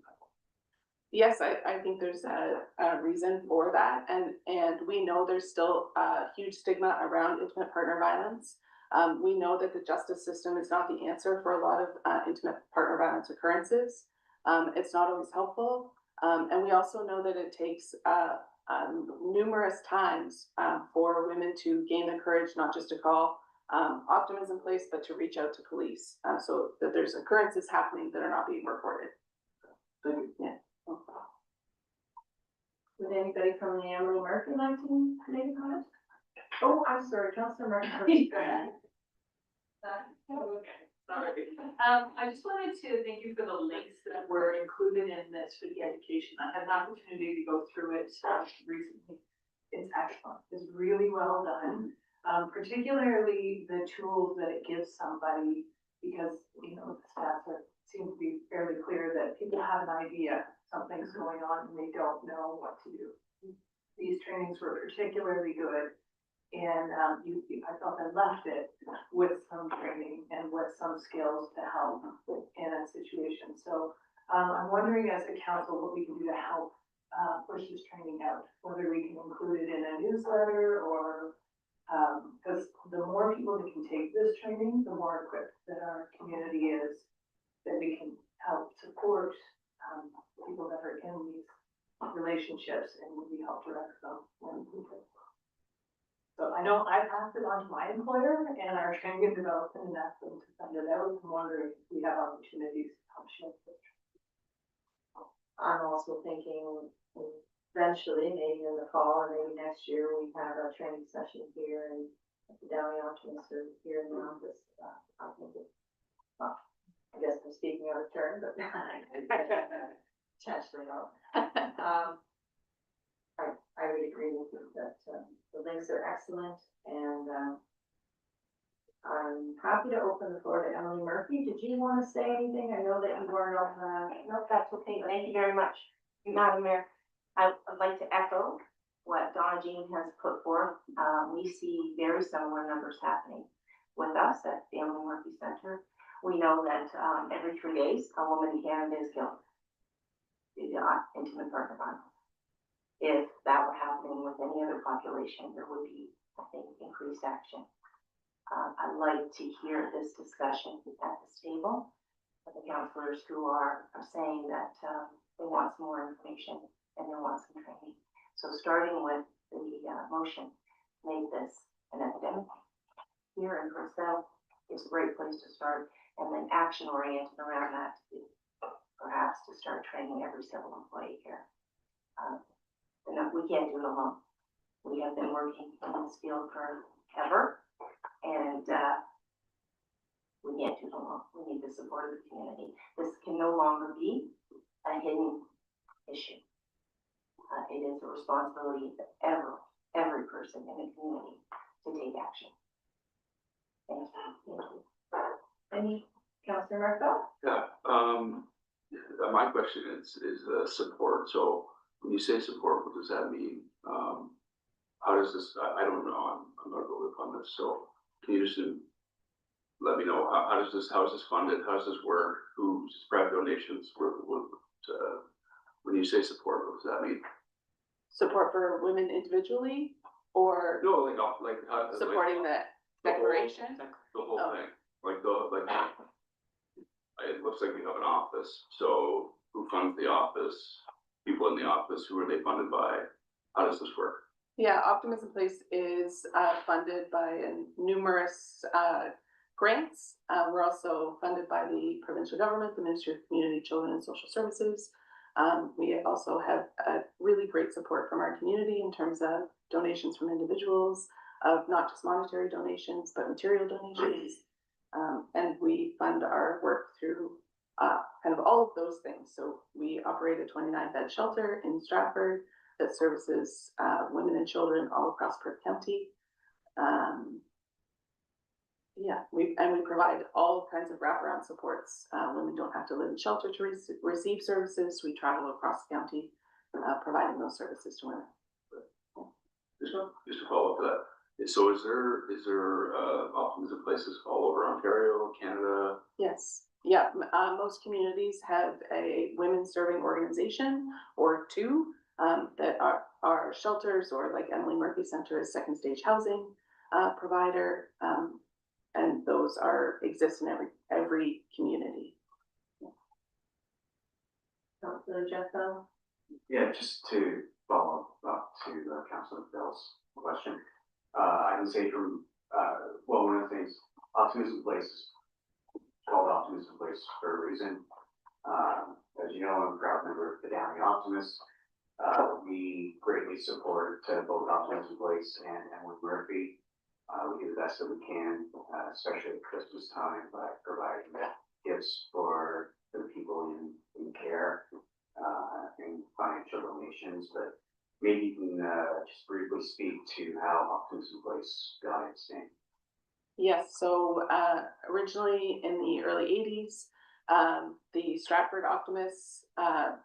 Yes, I think there's a reason for that, and we know there's still a huge stigma around intimate partner violence. We know that the justice system is not the answer for a lot of intimate partner violence occurrences. It's not always helpful, and we also know that it takes numerous times for women to gain the courage not just to call Optimism Place, but to reach out to police, so that there's occurrences happening that are not being reported. Thank you. Yeah. Would anybody from the Amarillo Murphy like to make a comment? Oh, I'm sorry, Councilor Murphy. Go ahead. Okay, sorry. I just wanted to thank you for the links that were included in this for the education. I had an opportunity to go through it recently. It's excellent. It's really well done. Particularly the tools that it gives somebody, because, you know, the stats seem to be fairly clear that people have an idea something's going on and they don't know what to do. These trainings were particularly good. And I felt I left it with some training and with some skills to help in a situation. So I'm wondering as a council what we can do to help push this training out, whether we can include it in a newsletter or because the more people that can take this training, the more equipped that our community is, that we can help support people that are in these relationships and we help direct them when people. So I know I passed it on to my employer and our training and development and asked them to send it out. I'm wondering if we have opportunities to help share this. I'm also thinking eventually, maybe in the fall or maybe next year, we have a training session here and at the Downey Optimist or here in the office. I think it, well, I guess I'm speaking out of turn, but potentially not. I would agree with you that the links are excellent, and I'm happy to open the floor to Emily Murphy. Did you want to say anything? I know that you weren't on the. No, that's okay. Thank you very much, Madam Mayor. I'd like to echo what Donna Jean has put forth. We see very similar numbers happening with us at the Emily Murphy Center. We know that every 3 days, a woman in Canada is killed due to intimate partner violence. If that were happening with any other population, there would be, I think, increased action. I'd like to hear this discussion at this table with the councillors who are saying that they want some more information and they want some training. So starting with the motion, make this an epidemic here in Purcell is a great place to start, and then action oriented around that, perhaps to start training every civil employee here. We can't do it alone. We have been working in this field forever, and we can't do it alone. We need the support of the community. This can no longer be a hidden issue. It is a responsibility of every person in the community to take action. Thank you. Thank you. Any, Councillor Marco? Yeah, my question is support. So when you say support, what does that mean? How does this, I don't know, I'm not really up on this, so can you just let me know, how is this funded? How does this work? Who's private donations? When you say support, what does that mean? Support for women individually, or No, like supporting the declaration? The whole thing, it looks like we have an office, so who funds the office? People in the office, who are they funded by? How does this work? Yeah, Optimism Place is funded by numerous grants. We're also funded by the provincial government, the Ministry of Community, Children and Social Services. We also have really great support from our community in terms of donations from individuals, of not just monetary donations, but material donations. And we fund our work through kind of all of those things. So we operate a 29-bed shelter in Stratford that services women and children all across Perth County. We provide all kinds of wraparound supports. Women don't have to live in shelter to receive services. We travel across the county providing those services to women. Just to follow up to that. So is there Optimism Places all over Ontario, Canada? Yes. Yeah, most communities have a women serving organization or two, that are shelters, or like Emily Murphy Center is second stage housing, provider. And those exist in every community. Councilor Jeff Bell? Yeah, just to follow up to Councilor Bell's question. I can say from, well, one of the things, Optimism Place is called Optimism Place for a reason. As you know, I'm a proud member of the Downey Optimists. We greatly support both Optimism Place and Emily Murphy. We do the best that we can, especially at Christmas time, by providing gifts for the people in care, and financial donations. But maybe you can just briefly speak to how Optimism Place got its name. Yes, so originally in the early 80s, the Stratford Optimists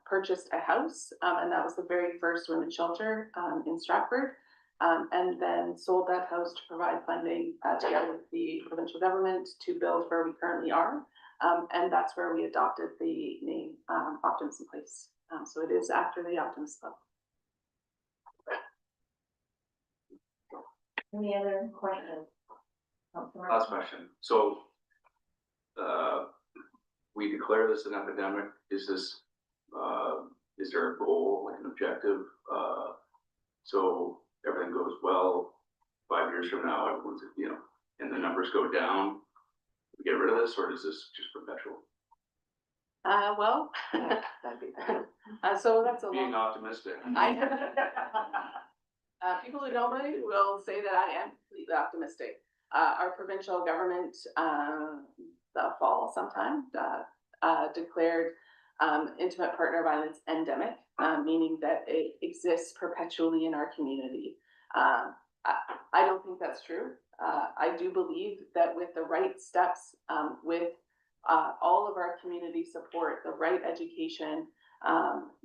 purchased a house, and that was the very first women's shelter in Stratford, and then sold that house to provide funding together with the provincial government to build where we currently are, and that's where we adopted the name Optimism Place. So it is after the Optimist Club. Any other questions? Councilor Last question. So, we declare this an epidemic. Is this, is there a goal, an objective? So everything goes well, 5 years from now, everyone's, and the numbers go down, we get rid of this, or is this just perpetual? Well, That'd be better. so that's a Being long. optimistic. People who know me will say that I am completely optimistic. Our provincial government, the fall sometime, declared intimate partner violence endemic, meaning that it exists perpetually in our community. I don't think that's true. I do believe that with the right steps, with all of our community support, the right education,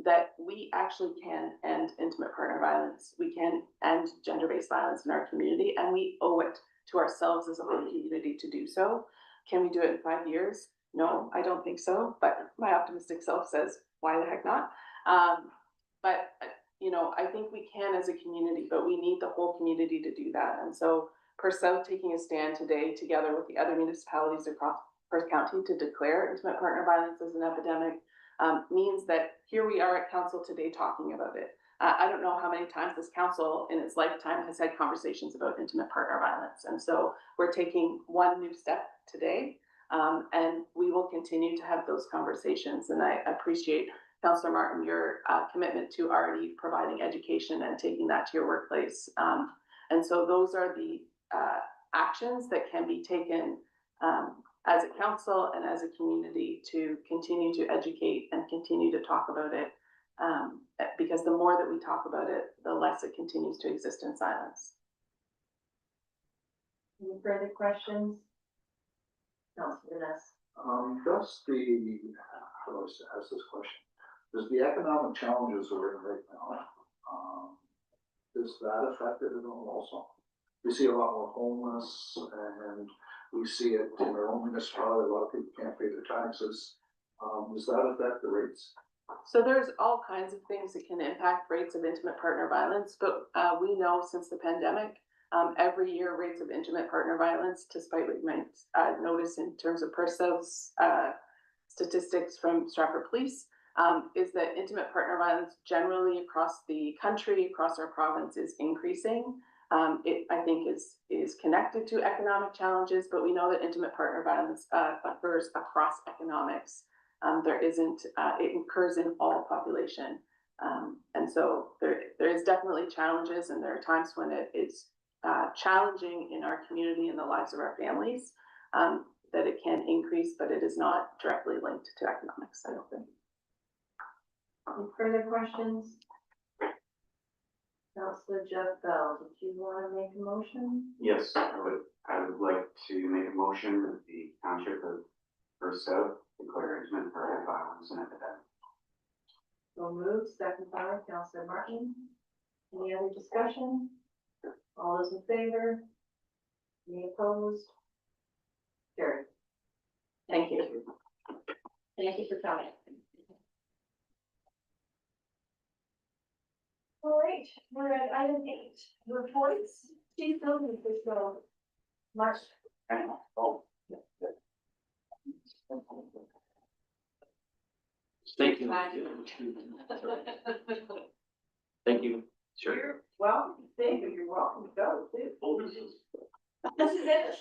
that we actually can end intimate partner violence. We can end gender-based violence in our community, and we owe it to ourselves as a whole community to do so. Can we do it in 5 years? No, I don't think so, but my optimistic self says, why the heck not? But I think we can as a community, but we need the whole community to do that. And so Perth South taking a stand today together with the other municipalities across Perth County to declare intimate partner violence as an epidemic means that here we are at council today talking about it. I don't know how many times this council in its lifetime has had conversations about intimate partner violence. And so we're taking one new step today, and we will continue to have those conversations. And I appreciate, Councillor Martin, your commitment to already providing education and taking that to your workplace. And so those are the actions that can be taken as a council and as a community to continue to educate and continue to talk about it. Because the more that we talk about it, the less it continues to exist in silence. Any further questions? Councilor Ness? Does the, how do I ask this question? Does the economic challenges we're in right now, does that affect it at all also? We see a lot more homeless, and we see it in our own municipality. A lot of people can't pay their taxes. Does that affect the rates? So there's all kinds of things that can impact rates of intimate partner violence, but we know since the pandemic, every year rates of intimate partner violence, despite what you might notice in terms of Perth South's statistics from Stratford Police, is that intimate partner violence generally across the country, across our province, is increasing. It, I think, is connected to economic challenges, but we know that intimate partner violence occurs across economics. There isn't, it occurs in all population. And so there is definitely challenges, and there are times when it is challenging in our community and the lives of our families, that it can increase, but it is not directly linked to economics, I don't think. Any further questions? Councilor Jeff Bell, did you want to make a motion? Yes, I would like to make a motion that the township of Perth South declare intimate partner violence an epidemic. So moved, second by Councilor Martin. Any other discussion? All those in favor? Any opposed? Carried. Thank you. Thank you for coming. All right, we're at item 8, reports, chief building official, March. Thank you. Thank you. Sure. You're welcome to stay, but you're welcome to go too. This is it.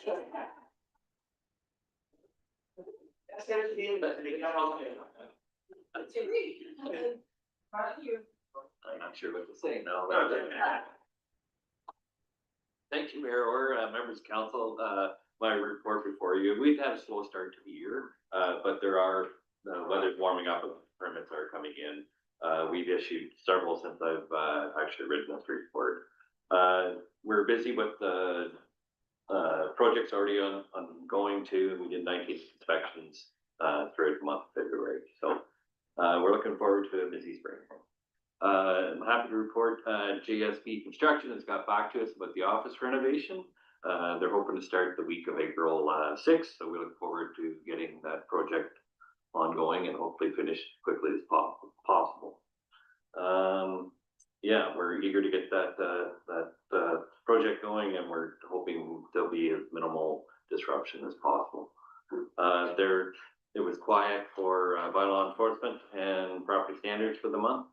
I'm not sure what to say now. Thank you, Mayor, or members of council. My report before you. We've had a slow start to the year, but there are, the weather's warming up and permits are coming in. We've issued several since I've actually written this report. We're busy with the projects already ongoing too. We did 19 inspections throughout the month of February. So we're looking forward to a busy spring. I'm happy to report JSB Construction has got back to us about the office renovation. They're hoping to start the week of April 6th. So we look forward to getting that project ongoing and hopefully finished quickly as possible. Yeah, we're eager to get that project going, and we're hoping there'll be as minimal disruption as possible. It was quiet for bylaw enforcement and property standards for the month,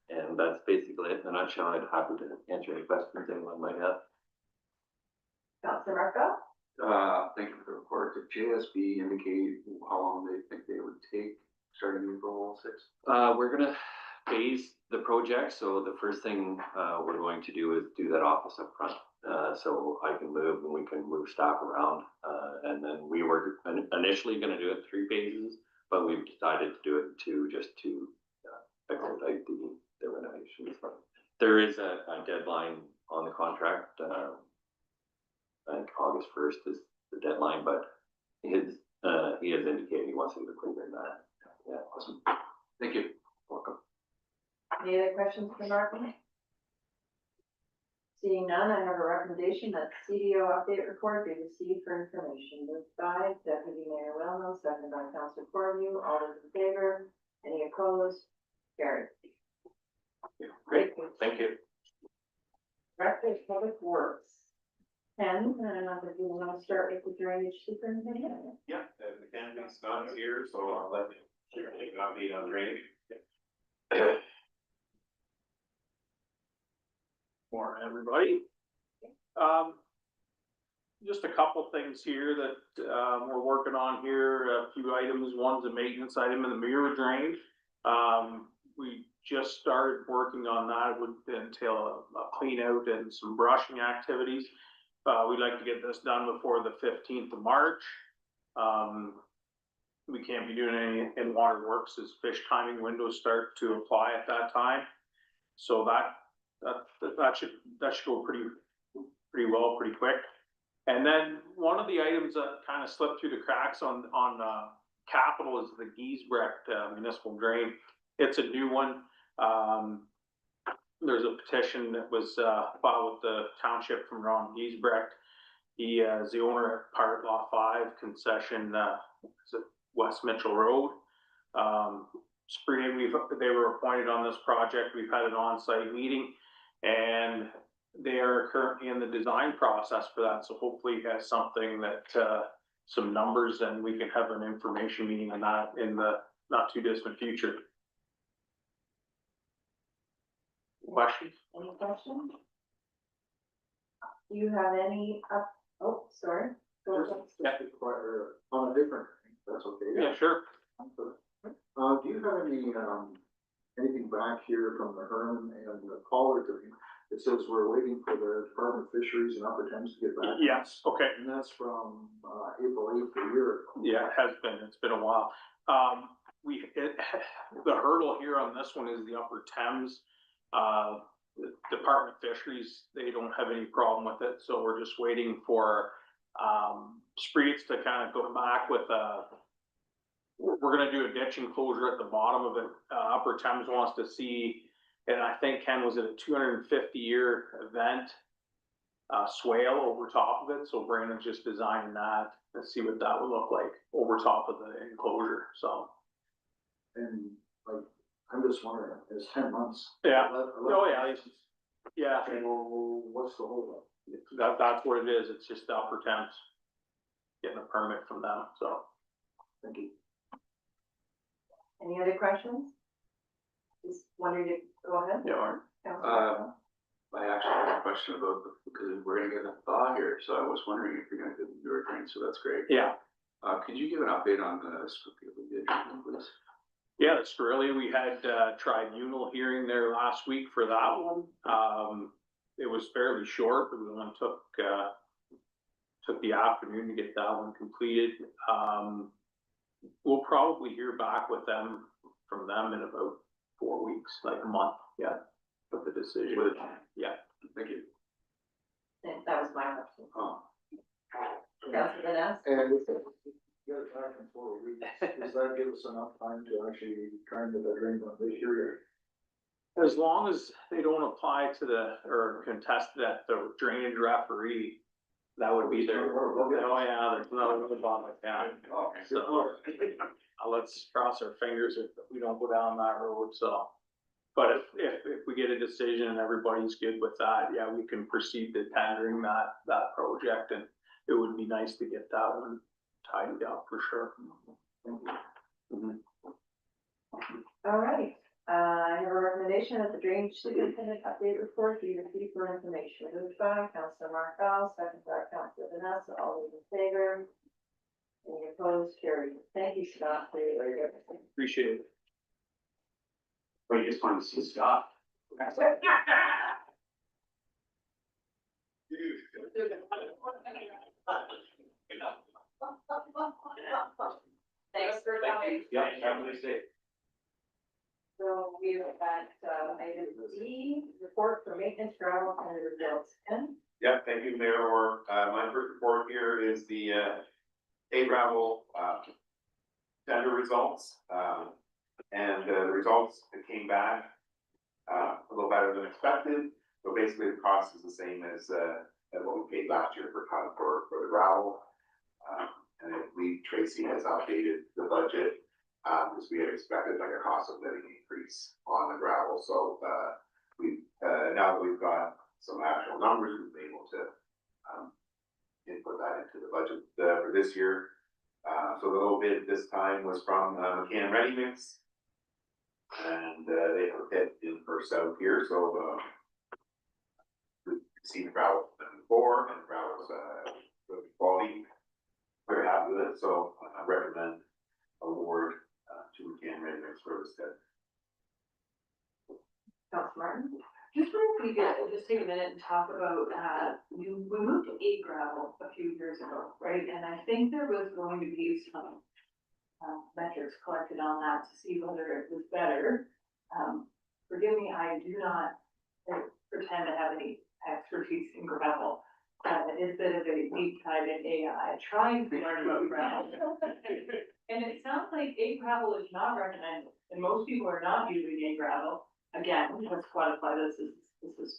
and that's basically it in a nutshell. I'd happy to answer any questions anyone might have. Councilor Marco? Thank you for the report. Did JSB indicate how long they think they would take starting April 6th? We're gonna phase the project, so the first thing we're going to do is do that office up front. So I can move and we can move staff around. And then we were initially gonna do it 3 phases, but we've decided to do it in 2 just to expedite the renovations. There is a deadline on the contract. I think August 1st is the deadline, but he has indicated he wants to do it quicker than that. Yeah, awesome. Thank you. Welcome. Any other questions for Marco? Seeing none, I have a recommendation that CDO update report be received for information. Moved by Deputy Mayor Wellno, seconded by Councilor Corview. All those in favor? Any opposed? Carried. Great, thank you. Director of Public Works. Ken, and I think you want to start with the drainage superintendent. Yeah, the candidate's not here, so I'll let him take an update on drainage. Morning, everybody. Just a couple things here that we're working on here, a few items. One's a maintenance item in the mirror drain. We just started working on that. It would entail a clean out and some brushing activities. We'd like to get this done before the 15th of March. We can't be doing any in waterworks as fish timing windows start to apply at that time. So that should go pretty well, pretty quick. And then one of the items that kind of slipped through the cracks on capital is the Giesbrecht municipal drain. It's a new one. There's a petition that was filed with the township from Ron Giesbrecht. He is the owner of part lot 5 concession, West Mitchell Road. Spring, they were appointed on this project. We've had an on-site meeting, and they are currently in the design process for that. So hopefully he has something that, some numbers, and we can have an information meeting on that in the not too distant future. Questions? Any questions? Do you have any, oh, sorry. Go ahead. On a different thing, that's okay. Yeah, sure. Do you have any, anything back here from the Herman and the Pollard? It says we're waiting for the Department of Fisheries and Upper Thames to get back. Yes, okay. And that's from, April 8th a year ago. Yeah, it has been. It's been a while. The hurdle here on this one is the Upper Thames. The Department of Fisheries, they don't have any problem with it, so we're just waiting for Spreets to kind of go back with we're gonna do a ditch enclosure at the bottom of it. Upper Thames wants to see, and I think Ken was at a 250-year event, swale over top of it, so Brandon's just designing that and see what that would look like over top of the enclosure. So And like, I'm just wondering, it's 10 months. Yeah. 11 Oh, yeah. months. Yeah, So what's the holdup? that's what it is. It's just the upper temps. Getting a permit from them, so. Thank you. Any other questions? Just wanted to go ahead. Yeah. Councilor. I actually had a question about, because we're gonna get a thaw here, so I was wondering if you're gonna do your drain, so that's great. Yeah. Could you give an update on the Spokane treatment, please? Yeah, it's early. We had tribunal hearing there last week for that one. It was fairly short, but we only took the afternoon to get that one completed. We'll probably hear back from them in about 4 weeks, like a month, yeah, with the decision. Yeah. Thank you. That was my question. Oh. Councilor Vanessa? And if we get it back in 4 weeks, does that give us enough time to actually try and get that drain on this year? As long as they don't apply to or contest it at the drainage referee, that would be their, oh yeah, there's no bottom like that. So, let's cross our fingers if we don't go down that road, so. But if we get a decision and everybody's good with that, yeah, we can proceed to tendering that project, and it would be nice to get that one tidied up for sure. All right, I have a recommendation that the drainage superintendent update report be received for information. Moved by Councilor Markell, second by Councilor Vanessa, all those in favor? Any opposed? Carried. Thank you, Scott, for your everything. Appreciate it. We just wanted to see Scott. Thanks for coming. Yeah, have a nice day. So we are at, item D, report for maintenance gravel and results. Ken? Yeah, thank you, Mayor Orr. My first report here is the, A-Gravel, tender results. And the results that came back, a little better than expected. So basically the cost is the same as what we paid last year for the gravel. And I believe Tracy has updated the budget, because we had expected like a cost of living increase on the gravel. So, now that we've got some actual numbers, we've been able to, input that into the budget, for this year. So the low bid this time was from, McCann Ready Mix. And, they have a pit in Perth South here, so, we've seen gravel before, and gravel's, good quality. Very happy with it, so I recommend award, to McCann Ready Mix for this bid. Councilor Martin? Just wonder if we could just take a minute and talk about, we moved to A-Gravel a few years ago, right? And I think there was going to be some metrics collected on that to see whether it was better. Forgive me, I do not pretend to have any expertise in gravel. It is a bit of a deep dive in AI, trying to learn about gravel. And it sounds like A-Gravel is not recommended, and most people are not using A-Gravel. Again, let's qualify this is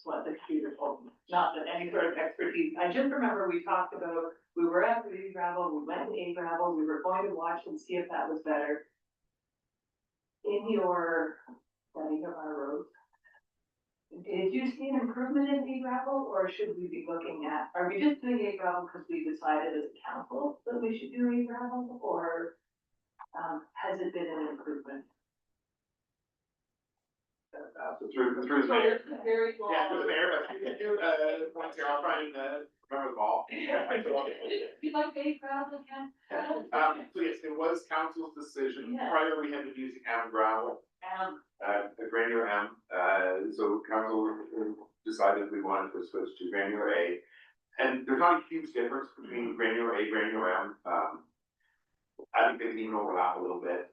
what the computer told me, not that any sort of expertise. I just remember we talked about, we were at A-Gravel, we went to A-Gravel, we were going to watch and see if that was better. In your study of our roads, did you see an improvement in A-Gravel, or should we be looking at, are we just doing A-Gravel because we decided as a council that we should do A-Gravel, or has it been an improvement? So through the So mayor. it's very long. Yeah, through the mayor, once here, I'll try and, remember them all. You like A-Gravel again? So yes, it was council's decision. Yeah. Prior, we had been using M gravel, a granular M. So council decided we wanted to switch to granular A. And there's not a huge difference between granular A, granular M. I think they can even overlap a little bit.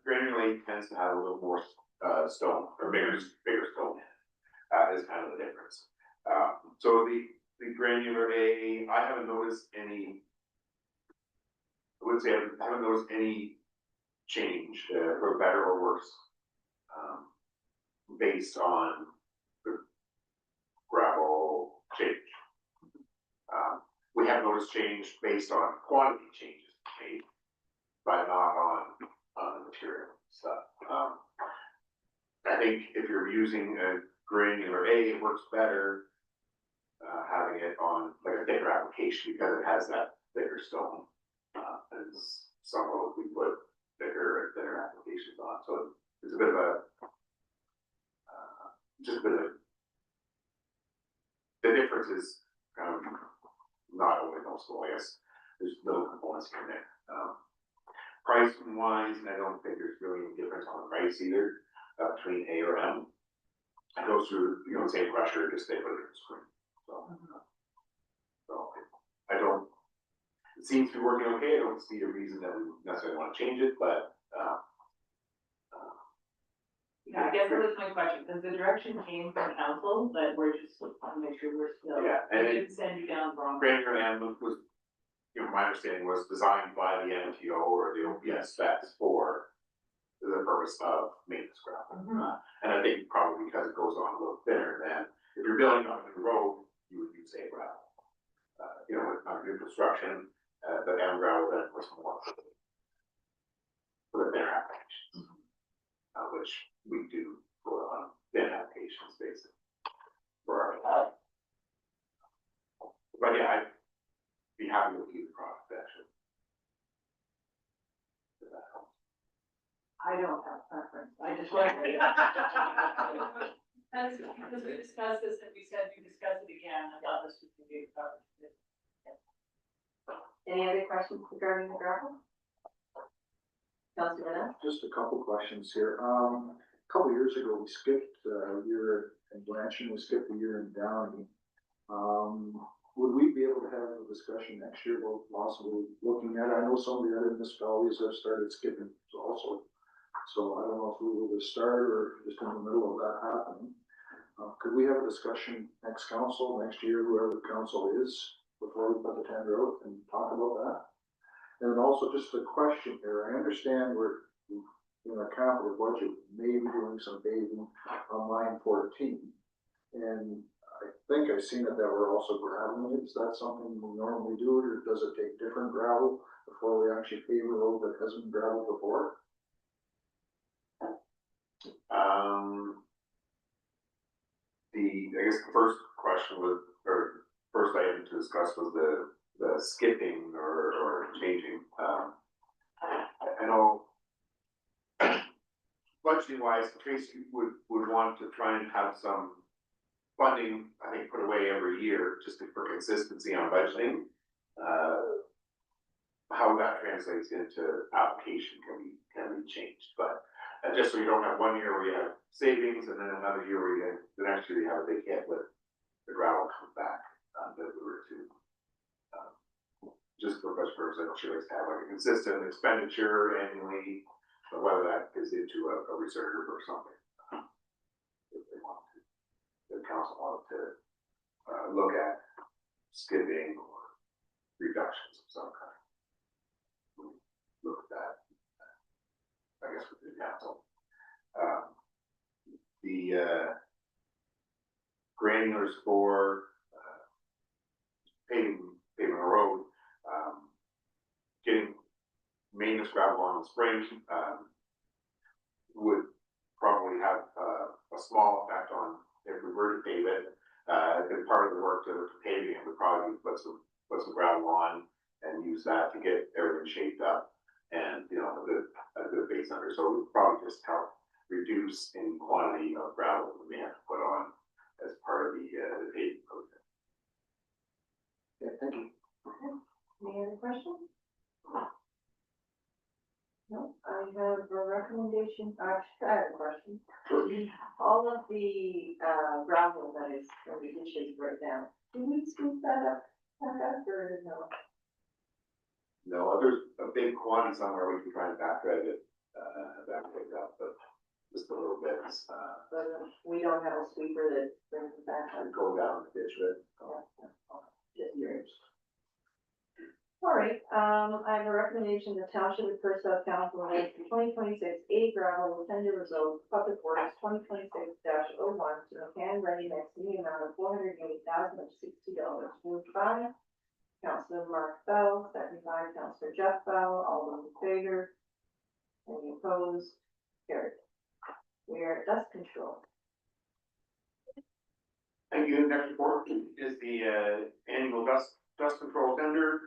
Granular A tends to have a little more stone, or bigger stone, is kind of the difference. So the granular A, I haven't noticed any, I wouldn't say I haven't noticed any change, for better or worse, based on the gravel change. We have noticed change based on quantity changes made, but not on the material. stuff. I think if you're using a granular A, it works better, having it on like a thicker application because it has that thicker stone. And some roads we put thicker and thinner applications on, so it's a bit of a, just a bit of, the difference is kind of not only noticeable, I guess, there's little components here and there. Price wise, I don't think there's really any difference on the price either, between A or M. It goes through, you know, the same pressure, just they put it in the screen, so I don't, it seems to be working okay, I don't see a reason that we necessarily want to change it, but, Yeah, I guess that was my question, because the direction came from council, but we're just want to make sure we're still. Yeah, We and didn't send you down the wrong. granular M was, you know, my understanding was designed by the MTO or the OPS specs for the purpose of maintenance gravel. And I think probably because it goes on a little thinner than, if you're building on a new road, you would use A gravel. You know, with new construction, the M gravel then was more for the thinner applications. Which we do for thin applications basically. For our, but yeah, I'd be happy with either product actually. If that helps. I don't have preference, I just want to. As, because we discussed this and we said we discuss it again, I thought this would be a cover. Any other questions regarding the gravel? Councilor Vanessa? Just a couple questions here. A couple years ago, we skipped a year in Blanchard, we skipped a year in Downey. Would we be able to have a discussion next year about possibly looking at, I know some of the other municipalities have started skipping also. So I don't know if we were to start or just in the middle of that happening. Could we have a discussion next council, next year, whoever the council is, before we put the tender out and talk about that? And then also just a question here, I understand we're in our capital budget, maybe doing some paving on line 14. And I think I've seen it that we're also graveling it. Is that something we normally do, or does it take different gravel before we actually pave a road that hasn't been gravelled before? I guess the first question was, or first item to discuss was the skipping or changing. I know budgeting wise, Tracy would want to try and have some funding, I think, put away every year just for consistency on budgeting. How that translates into application can be changed, but just so you don't have 1 year where you have savings and then another year where the next year you have a big hit with the gravel comes back, that we were to, just for budget purposes, I know she likes to have like a consistent expenditure annually, but whether that is into a reserve or something. If they want to, the council wanted to, look at skipping or reductions of some kind. Look at that, I guess, with the council. The granulars for paving a road, getting maintenance gravel on the spring would probably have a small effect on if we were to pave it. And part of the work to paving it would probably put some gravel on and use that to get everything shaped up and, you know, a good base under. So it would probably just help reduce any quantity of gravel that we have to put on as part of the paving project. Yeah, thank you. Any other questions? No, I have a recommendation, actually, I have a question. All of the, gravel that is in the ditches right now, do we scoop that up, or no? No, there's a big quantity somewhere we can try and back drag it, up, but just a little bit, But we don't have a sweeper that brings it back and up. go down the ditch with. Just curious. All right, I have a recommendation, the Township of Perth South Council will make the 2026 A gravel tender result public orders 2026-01 to McCann Ready Mix in the amount of $480,060. Moved by Councilor Mark Bell, second by Councilor Jeff Bell, all those in favor. Any opposed? Carried. We are at dust control. Thank you. Next report is the annual dust control tender.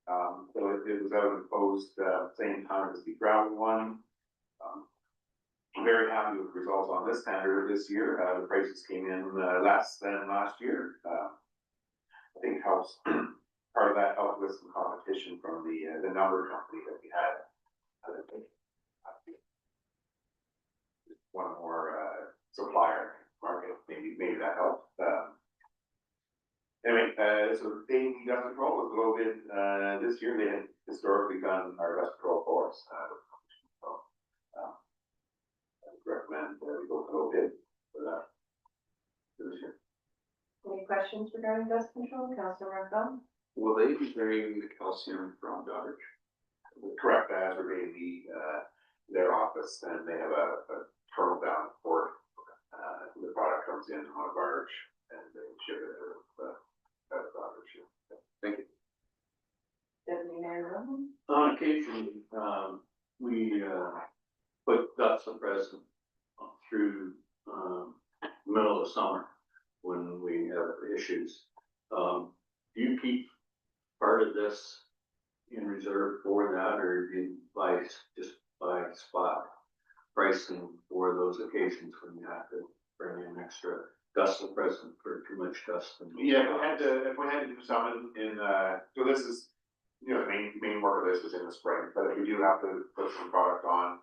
So it was out and posed same time as the gravel one. I'm very happy with the results on this tender this year. The prices came in less than last year. I think it helps. Part of that helped with some competition from the number company that we had. One more supplier market, maybe that helped. Anyway, so the dust control was a little bit, this year they had historically done our dust control for us. So, I would recommend we go for a little bit for that this year. Any questions regarding dust control, Councilor Markell? Will they be carrying the calcium from Doddridge? Correct, as we're getting their office, and they have a terminal down at Port. The product comes in on a barge and they ship it out of Doddridge. Thank you. Deputy Mayor Rowan? On occasion, we, put dust suppressant through, middle of summer when we have issues. Do you keep part of this in reserve for that, or do you just buy spot pricing for those occasions when you have to bring in extra dust suppressant for too much dust? Yeah, if we had to do something in, so this is, you know, the main work of this is in the spring, but if we do have to put some product on,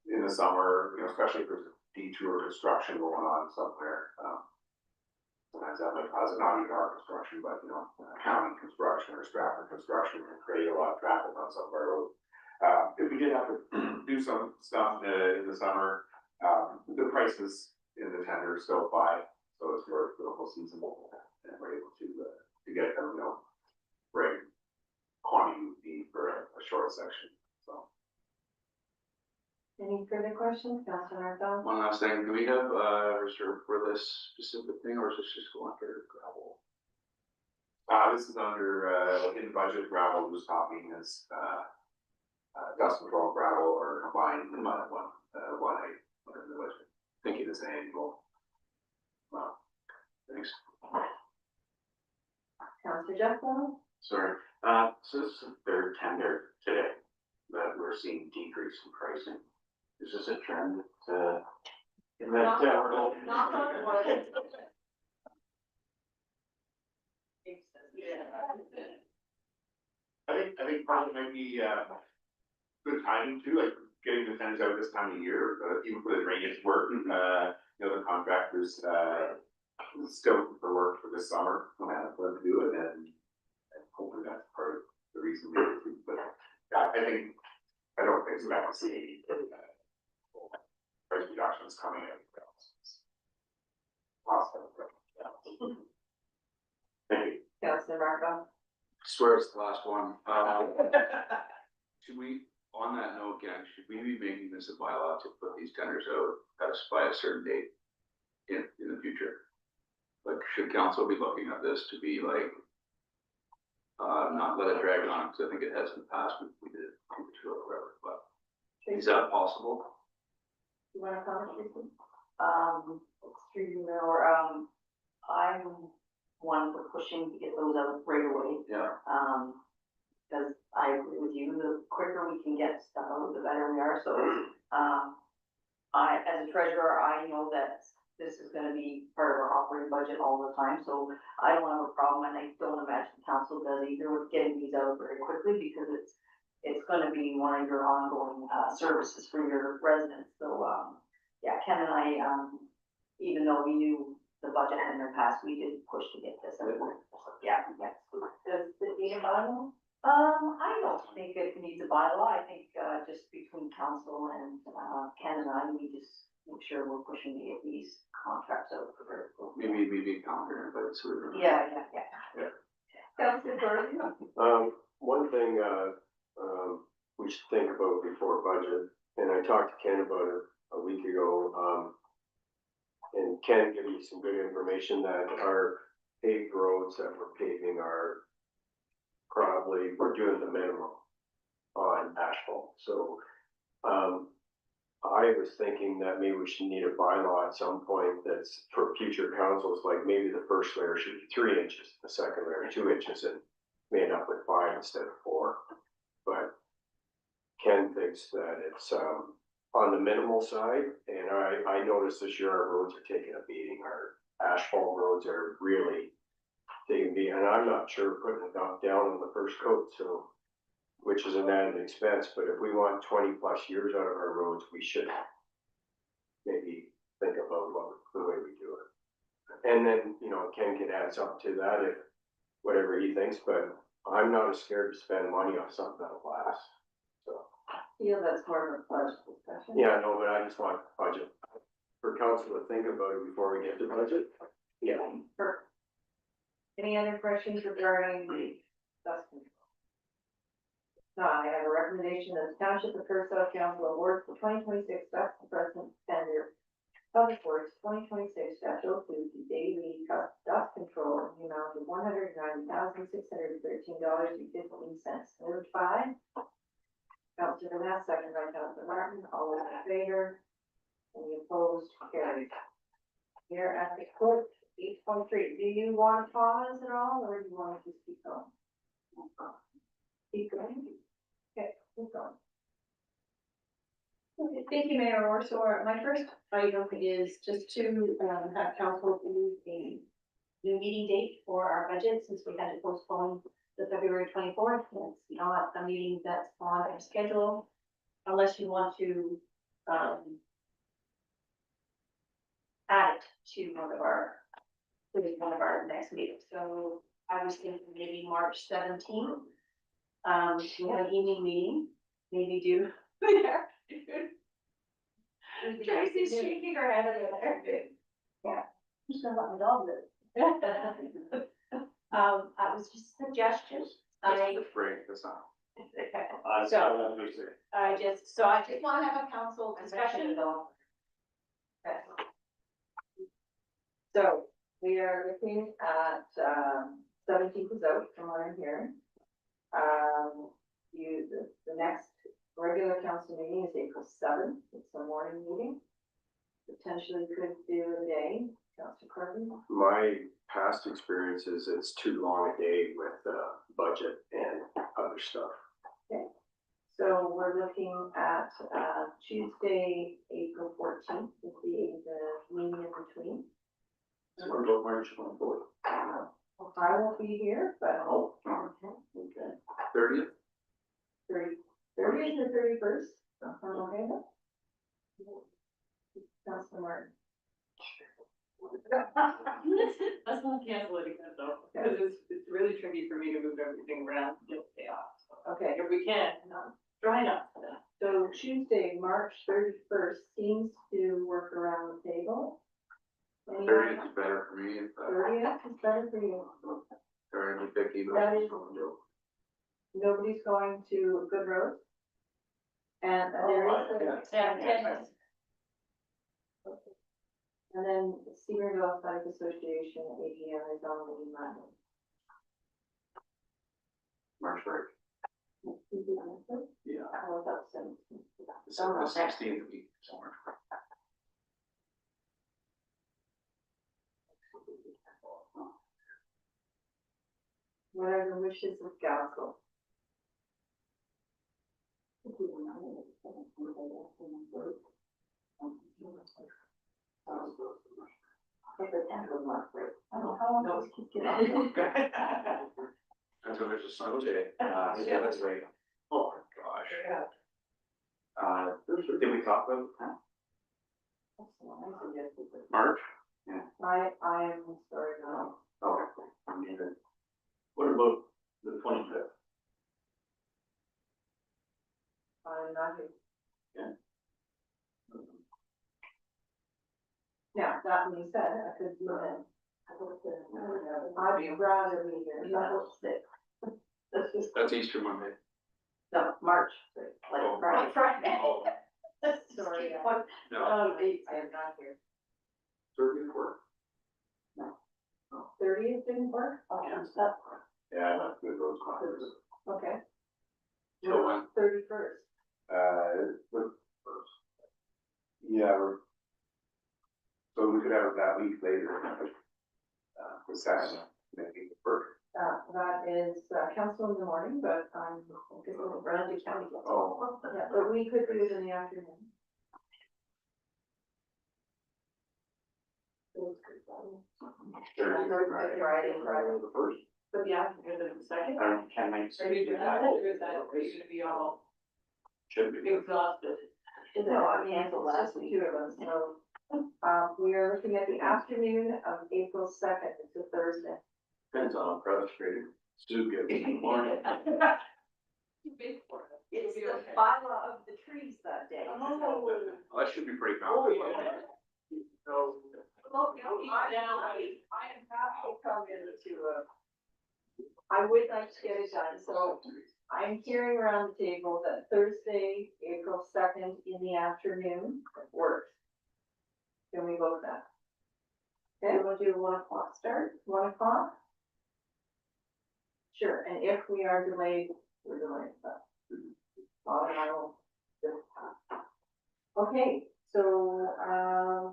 in the summer, you know, especially if there's a detour construction going on somewhere, sometimes that might cause it, not even our construction, but, you know, county construction or Stratford construction and create a lot of traffic on some of our roads. If we did have to do some stuff in the summer, the prices in the tender still apply, so it's for the whole season, and we're able to get them, you know, right quantity would be for a short section, so. Any further questions, Councilor Markell? One last thing, do we have reserve for this specific thing, or is this just going under gravel? This is under, in the budget, gravel was talking as, dust control and gravel are combined in one item under the budget. Thank you. This annual. Thanks. Councilor Jeffco? Sorry, so this is the third tender today that we're seeing decrease in pricing. Is this a trend that, Not on wood. I think probably might be, good timing too, like getting the tenders out this time of year, even for the drainage work, you know, the contractors, still for work for this summer, for them to do it, and hopefully that's part of the reason we do it, but I don't think so, I don't see any, price reductions coming in. Awesome. Thank you. Councilor Markell? Swear it's the last one. Should we, on that note, gang, should we be making this a bylaw to put these tenders out by a certain date in the future? Like, should council be looking at this to be like, not let it drag on, because I think it has in the past, we did it or whatever, but is that possible? You want to comment, Tracy? Through you, or, I'm one for pushing to get those out right away. Yeah. Because I agree with you, the quicker we can get stuff out, the better we are, so, as a treasurer, I know that this is gonna be part of our operating budget all the time, so I don't have a problem, and I don't imagine council does either with getting these out very quickly, because it's gonna be one of your ongoing, services for your residents, so, yeah, Ken and I, even though we knew the budget in their past, we did push to get this out. Yeah, yes. Does it need a bylaw? I don't think it needs a bylaw. I think, just between council and, Ken and I, we just make sure we're pushing to get these contracts out for very quick. Maybe calendar, but it's sort of. Yeah. Councilor Gordon? One thing, we should think about before budget, and I talked to Ken about it a week ago, and Ken gave me some good information that our paved roads that we're paving are probably, we're doing the minimum on asphalt, so, I was thinking that maybe we should need a bylaw at some point that's for future councils, like maybe the first layer should be 3 inches, the second layer 2 inches, and may end up with 5 instead of 4. But Ken thinks that it's on the minimal side, and I noticed this year our roads are taking a beating. Our asphalt roads are really taking a beating, and I'm not sure putting it down on the first coat, so which is an added expense, but if we want 20+ years out of our roads, we should maybe think about the way we do it. And then, you know, Ken can add something to that if, whatever he thinks, but I'm not as scared to spend money on something that'll last, so. I feel that's more of a budget discussion. Yeah, I know, but I just want budget, for council to think about it before we get to budget. Yeah. Perfect. Any other questions regarding dust control? No, I have a recommendation that the Township of Perth South Council awards the 2026 dust suppressant tender Public Works 2026-02 to daily dust control in the amount of $190,613.15. Moved by Councilor Nass, second by Councilor Martin. All those in favor? Any opposed? Carried. Here at the court, 8.3. Do you want to pause at all, or do you want to just keep going? Keep going. Okay, keep going. Okay, thank you, Mayor Orso. My first item is just to have council move a new meeting date for our budget, since we had to postpone the February 24th. It's not a meeting that's on our schedule, unless you want to add it to one of our next meetings. So I was thinking maybe March 17th. We have an evening meeting, maybe do there. Tracy's shaking her head over there. Yeah, I'm just gonna let my dog live. I was just a suggestion. The spring, that's not. I just wanna have a council discussion. Okay. So we are looking at 17th is out from what I'm hearing. The next regular council meeting is April 7th. It's a morning meeting. Potentially could do a day. Councilor Corbin. My past experience is it's too long a day with budget and other stuff. Okay. So we're looking at Tuesday, April 14th is the meeting in between. So we're about March 24th. I won't be here, but Okay. 30th? 30th or 31st. Okay. Councilor Martin. Let's not cancel it again though, because it's really tricky for me to move everything around and get the day off. So Okay. if we can, try not to. So Tuesday, March 31st seems to work around the table. 30th is better for me. 30th is better for you. Sorry, I'm picky, but That I'm is- going to. Nobody's going to Good Road. And there is, and then Cedarville Athletic Association, AGM is on the Monday. March 1st. Yeah. How about 17th? It's the 16th week somewhere. What are the wishes of council? I don't know how long those keep getting. Until there's a Sunday. Yeah, that's right. Oh, my gosh. Did we talk about that? March? Yeah. I am sorry, no. Okay. I'm even. What about the 25th? I'm not here. Yeah. Now, that being said, I could do it. I'd rather be here. That's Easter Monday. No, March, like Oh, Friday. Oh, Sorry. no. I am not here. 30th work. 30th didn't work? Yeah, I'm not good roads conference. Okay. So when? 31st. First. Yeah, so we could have it that week later. Discussion, maybe for. That is, council in the morning, but I'm, because we're Brandon County. Oh. Yeah, but we could do it in the afternoon. Friday, The first. But the afternoon of the second. Can I? Are you doing that, or is that, are you gonna be all Should be. exhausted? No, I mean, it's just the two of us, so, we are looking at the afternoon of April second, it's a Thursday. Depends on how frustrated Sue gets in the morning. Too big for it. It's It'll be the okay. bylaw of the trees that day. Well, that should be pretty Oh, complicated. yeah. So. Well, you know, I am happy to come into I would like to get it done, so I'm hearing around the table that Thursday, April second in the afternoon works. Can we go with that? Okay, we'll do 1:00 start, 1:00? Sure, and if we are delayed, we're delayed, but. I will. Okay, so,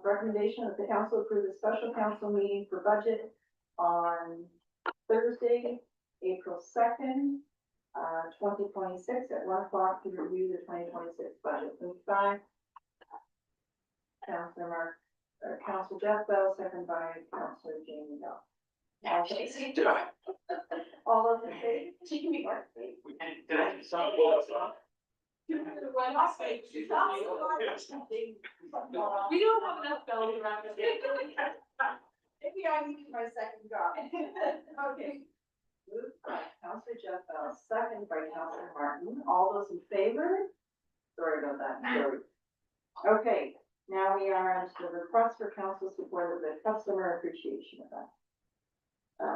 recommendation of the council approve the special council meeting for budget on Thursday, April second, 2026 at 1:00 to review the 2026 budget. Moved by Councilor Jeff Bell, second by Councilor Jamie Bell. Did I? All those in favor? Did I? We don't have enough bells around us. Maybe I need my second job. Okay. Moved by Councilor Jeff Bell, second by Councilor Martin. All those in favor? Sorry about that. Sorry. Okay, now we are on to the request for council support of the customer appreciation event.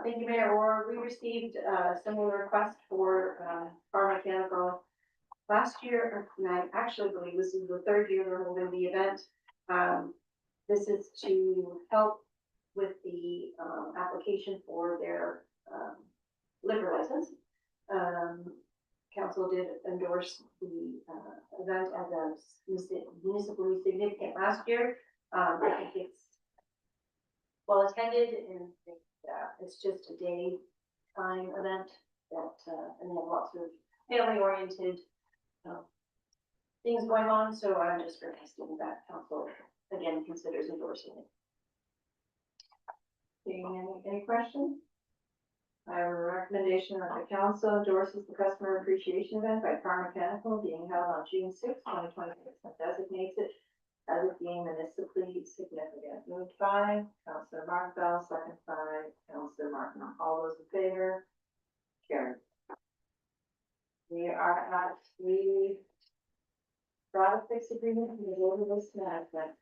Thank you, Mayor Orr. We received a similar request for our mechanical last year, and I actually believe this is the third year they're holding the event. This is to help with the application for their liquor license. Council did endorse the event as a municipally significant last year. I think it's well attended, and it's just a daytime event that, and they have lots of family oriented things going on, so I'm just requesting that council again considers endorsing it. Seeing any questions? I have a recommendation that the council endorses the customer appreciation event by Car Mechanical being held on June 6, 2026, and designates it as it being municipally significant. Moved by Councilor Mark Bell, second by Councilor Martin. All those in favor? Carried. We are at the product fix agreement for the road waste management.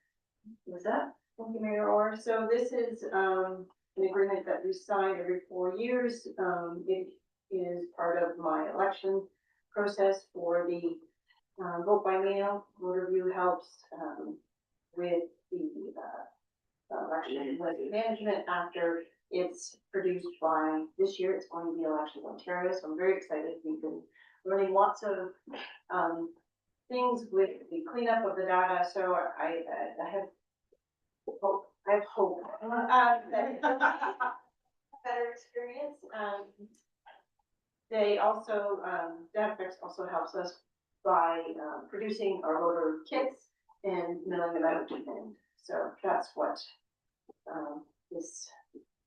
Was that? Thank you, Mayor Orr. So this is an agreement that we sign every 4 years. It is part of my election process for the vote by mail. Voter review helps with the election waste management after it's produced by, this year it's going to be Elections Ontario, so I'm very excited. We've been learning lots of things with the cleanup of the data, so I have hope that better experience. They also, Datafix also helps us by producing our voter kits and mailing them out, and so that's what this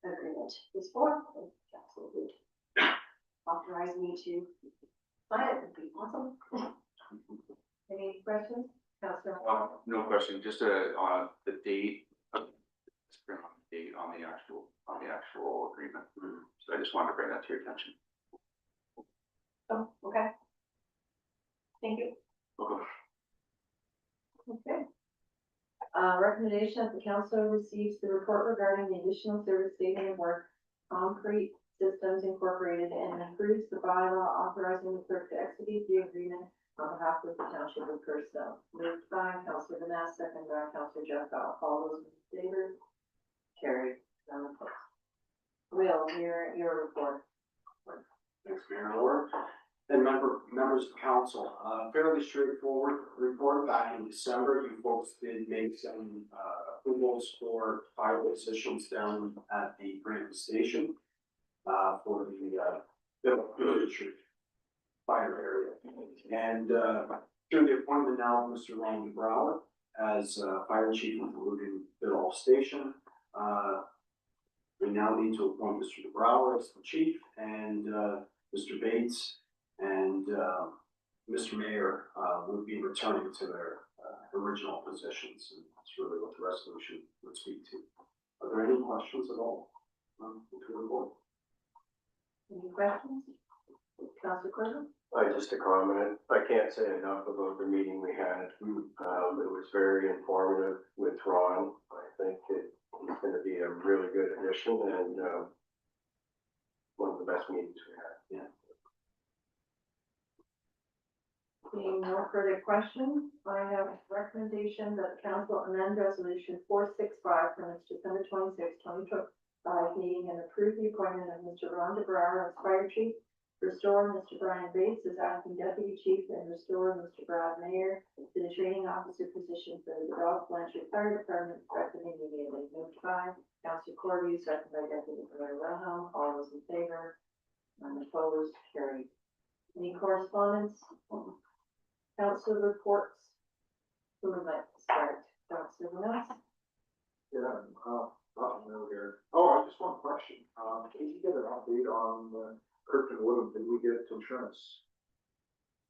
agreement is for. Council would authorize me to sign it, would be awesome. Any questions? Councilor? No question, just on the date, just bring on the date on the actual agreement. So I just wanted to bring that to your attention. Oh, okay. Thank you. Okay. Okay. Recommendation that the council receives the report regarding the additional service statement of work, Concrete Systems Incorporated, and approves the bylaw authorizing the clerk to execute the agreement on behalf of the township of Perth. Moved by Councilor Vanessa, second by Councilor Jeff Bell. All those in favor? Carried. Will, your report. Thanks, Mayor Orr. And members of council, fairly straightforward report. Back in December, you folks did make some, approvals for fire positions down at the Granite Station, for the village fire area. And, through the appointment now of Mr. Ron Brower as, fire chief of the Logan Biddulph Station, we now need to appoint Mr. Brower as the chief and, Mr. Bates and Mr. Mayor would be returning to their original positions, and that's really what the resolution would speak to. Are there any questions at all? To the board? Any questions? Councilor Clerk? Just a comment, I can't say enough about the meeting we had. It was very informative with Ron. I think he's gonna be a really good addition and, one of the best meetings we had. Yeah. Seeing no further questions, I have a recommendation that the council amend resolution 465 from its December 26, 2025 meeting and approve the appointment of Mr. Ron DeBrar as fire chief, restore Mr. Brian Bates as acting deputy chief, and restore Mr. Brad Mayer to the training officer position for the Dog Blanchard Fire Department, effective immediately. Moved by Councilor Corby, second by Deputy Mayor Wilhelm. All those in favor? None opposed? Carried. Any correspondence? Council reports. Who would like to start? Councilor Williams? Yeah, nothing new here. Oh, just one question. Can you get an update on Kirkton Wood? Did we get insurance?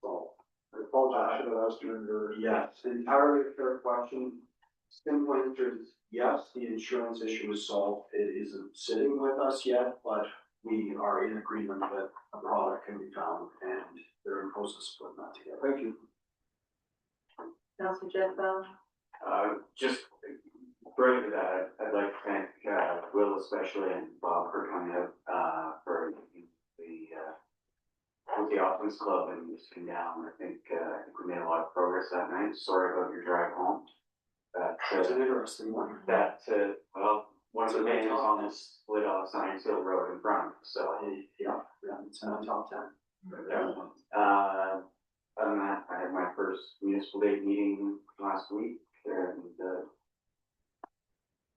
Oh, I apologize, I should have asked you in your. Yes, entirely a fair question. Simple answer is yes, the insurance issue is solved. It isn't sitting with us yet, but we are in agreement that a product can be found and they're in process of putting that together. Thank you. Councilor Jeff Bell? Just further to that, I'd like to thank, Will especially and Bob for coming out, for with the Optimist Club and sitting down. I think we made a lot of progress that night. Sorry about your drive home. It's an interesting one. Well, one of the names on this split off Science Hill Road in front, so. Yeah, it's in the top 10. Other than that, I had my first municipal day meeting last week, and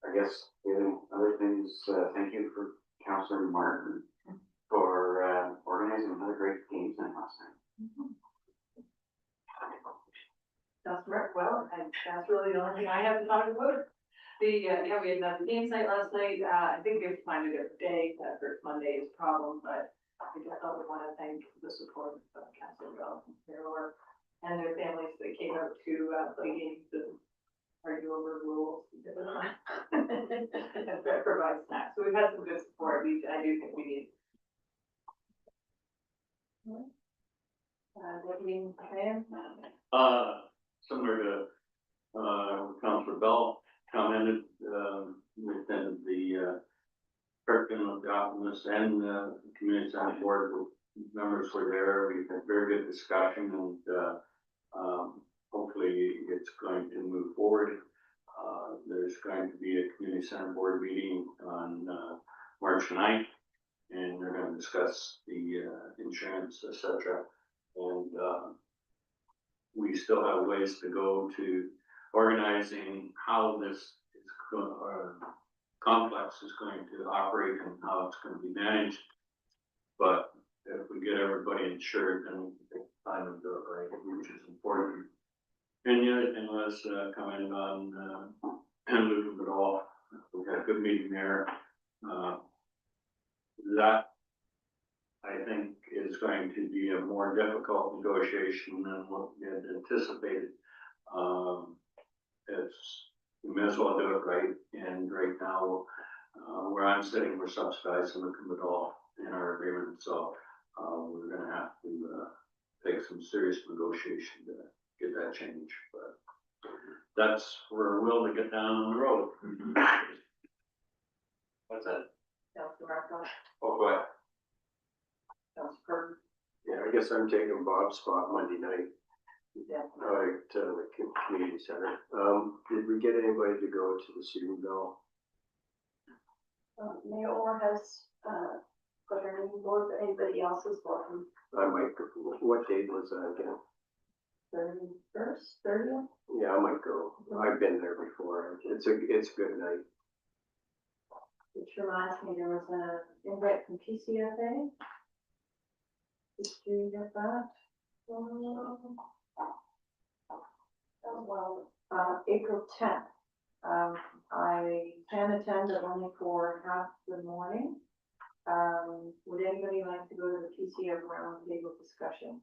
I guess the other things, thank you for Councilor Martin for organizing another great games night last night. Councilor, well, and that's really the only thing I have to talk about. We had another games night last night. I think we have to find a different day. That first Monday is a problem, but I guess I would want to thank the support of Councilor Bell and their work and their families that came out to play games and argue over rules and provide snacks. So we've had some good support. I do think we need. Deputy Mayor? Similar to, Councilor Bell commented, we attended the, Kirkton of the Optimist and the Community Center Board members were there. We had very good discussion and, hopefully it's going to move forward. There's going to be a Community Center Board meeting on, March 9th, and they're going to discuss the, insurance, etc. And, we still have ways to go to organizing how this is complex is going to operate and how it's going to be managed. But if we get everybody insured, then we can take time and do it right, which is important. And yet, and was commented on Luke at all. We had a good meeting there. That I think is going to be a more difficult negotiation than what we had anticipated. We may as well do it right, and right now, where I'm sitting, we're subsidizing the Commodore in our agreement, so we're gonna have to take some serious negotiation to get that changed, but that's where we're willing to get down on the road. What's that? Councilor Marco? Oh, go ahead. Councilor Yeah, I guess I'm taking Bob's spot Monday night. Yeah. At the community center. Did we get anybody to go to the Stephen Bell? Mayor Orr has, put her name board, but anybody else is welcome. I might, what date was that again? 31st, 30th? Yeah, I might go. I've been there before. It's a good night. Which reminds me, there was an invite from PCFA. Did you get that? Well, April 10th. I can attend, but only for half the morning. Would anybody like to go to the PCF roundtable discussion?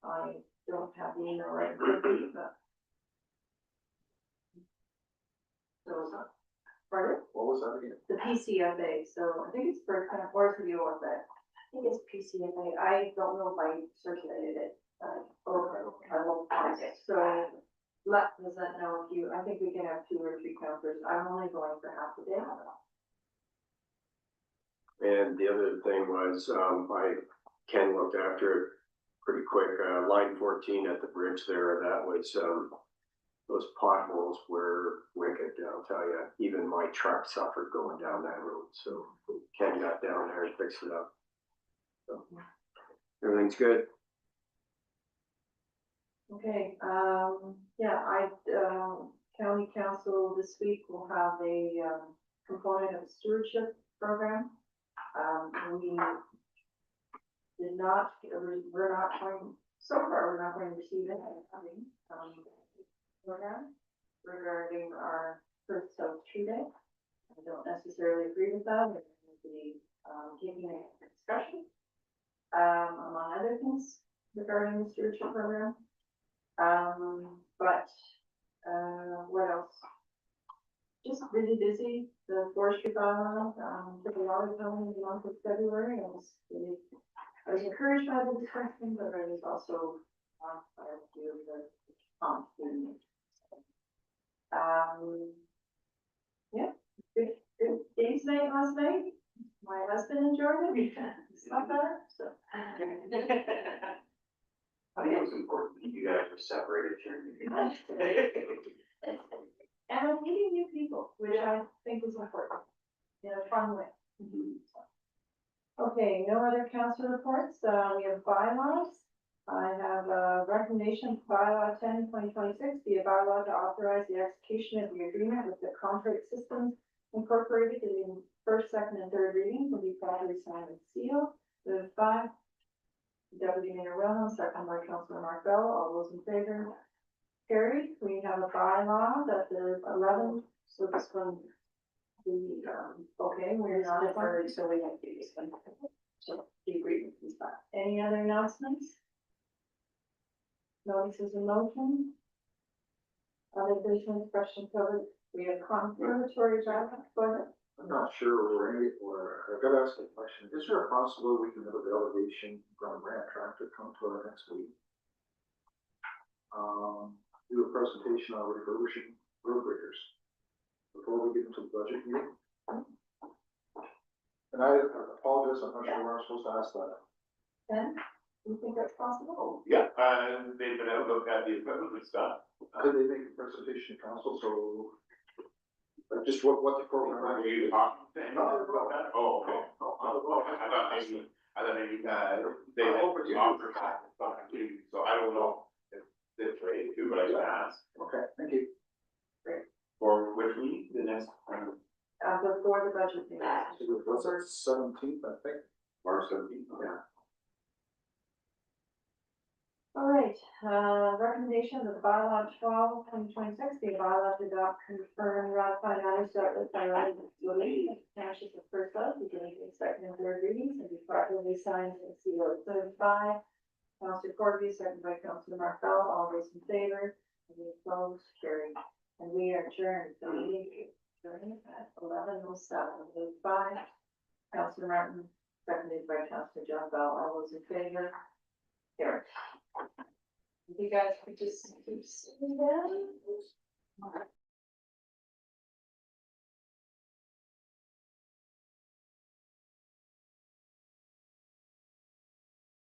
I don't have the email right in front of me, but. So, pardon? What was that again? The PCFA, so I think it's for kind of, or it's the OFA. I think it's PCFA. I don't know if I circulated it. Okay, I will find it. So let Lizette know if you, I think we can have 2 or 3 counters. I'm only going for half a day. And the other thing was, Ken looked after it pretty quick, line 14 at the bridge there, that was, those potholes were wicked, I'll tell you. Even my truck suffered going down that road, so Ken got down there and fixed it up. So, everything's good. Okay, yeah, county council this week will have a, component of stewardship program. We did not, we're not going, so far, we're not going to receive any program regarding our Perth South Tree Day. I don't necessarily agree with that. We're going to be, giving a discussion, among other things regarding the stewardship program. But, what else? Just really busy, the forestry bylaw, took a lot of time in the month of February, I was encouraged by the discussion, but I was also, by a few of the comments being made. Yeah, good games night last night, my husband enjoyed it, it's not bad, so. I think it was important that you guys were separated during the game. And I'm meeting new people, which I think is important, in a fun way. Okay, no other council reports, we have bylaws. I have a recommendation, bylaw 10/2026, be a bylaw to authorize the execution of the agreement with the contract systems incorporated in first, second, and third readings will be properly signed and sealed. The 5, Deputy Mayor Wilhelm, second by Councilor Mark Bell, all those in favor? Carried. We have a bylaw that the 11, so this one, okay, we're not deferred, so we have to do this one. So the agreement is back. Any other announcements? Notices in motion? Other business questions covered? We have confirmatory traffic, go ahead. I'm not sure where I've got to ask a question. Is there a possibility we can have a delegation from Grant Track to come to our next meeting? Do a presentation on refurbishing road bridges before we get into the budget meeting. And I apologize, I'm not sure where I'm supposed to ask that. Ben, do you think that's possible? Yeah, they've been out, looked at the equipment and stuff. Could they make a presentation to council, so like just what the program Were is? you talking to anyone about that? Oh, okay. I thought maybe, they offered back something too, so I don't know if this way too, but I can ask. Okay, thank you. For which week, the next, Before the budget meeting. What's it, 17th, I think? March 17th, yeah. All right, recommendation of the bylaw 12/2026, the bylaw to adopt, confirm, ratify, and understand by right of the township of Perth South, beginning with second and third readings, and be properly signed and sealed. So by Councilor Corby, second by Councilor Martel, all those in favor, any opposed, carried. And we are adjourned, so we adjourn at 11:07, moved by Councilor Martin, seconded by Councilor John Bell, all those in favor, carried. You guys could just keep sitting down.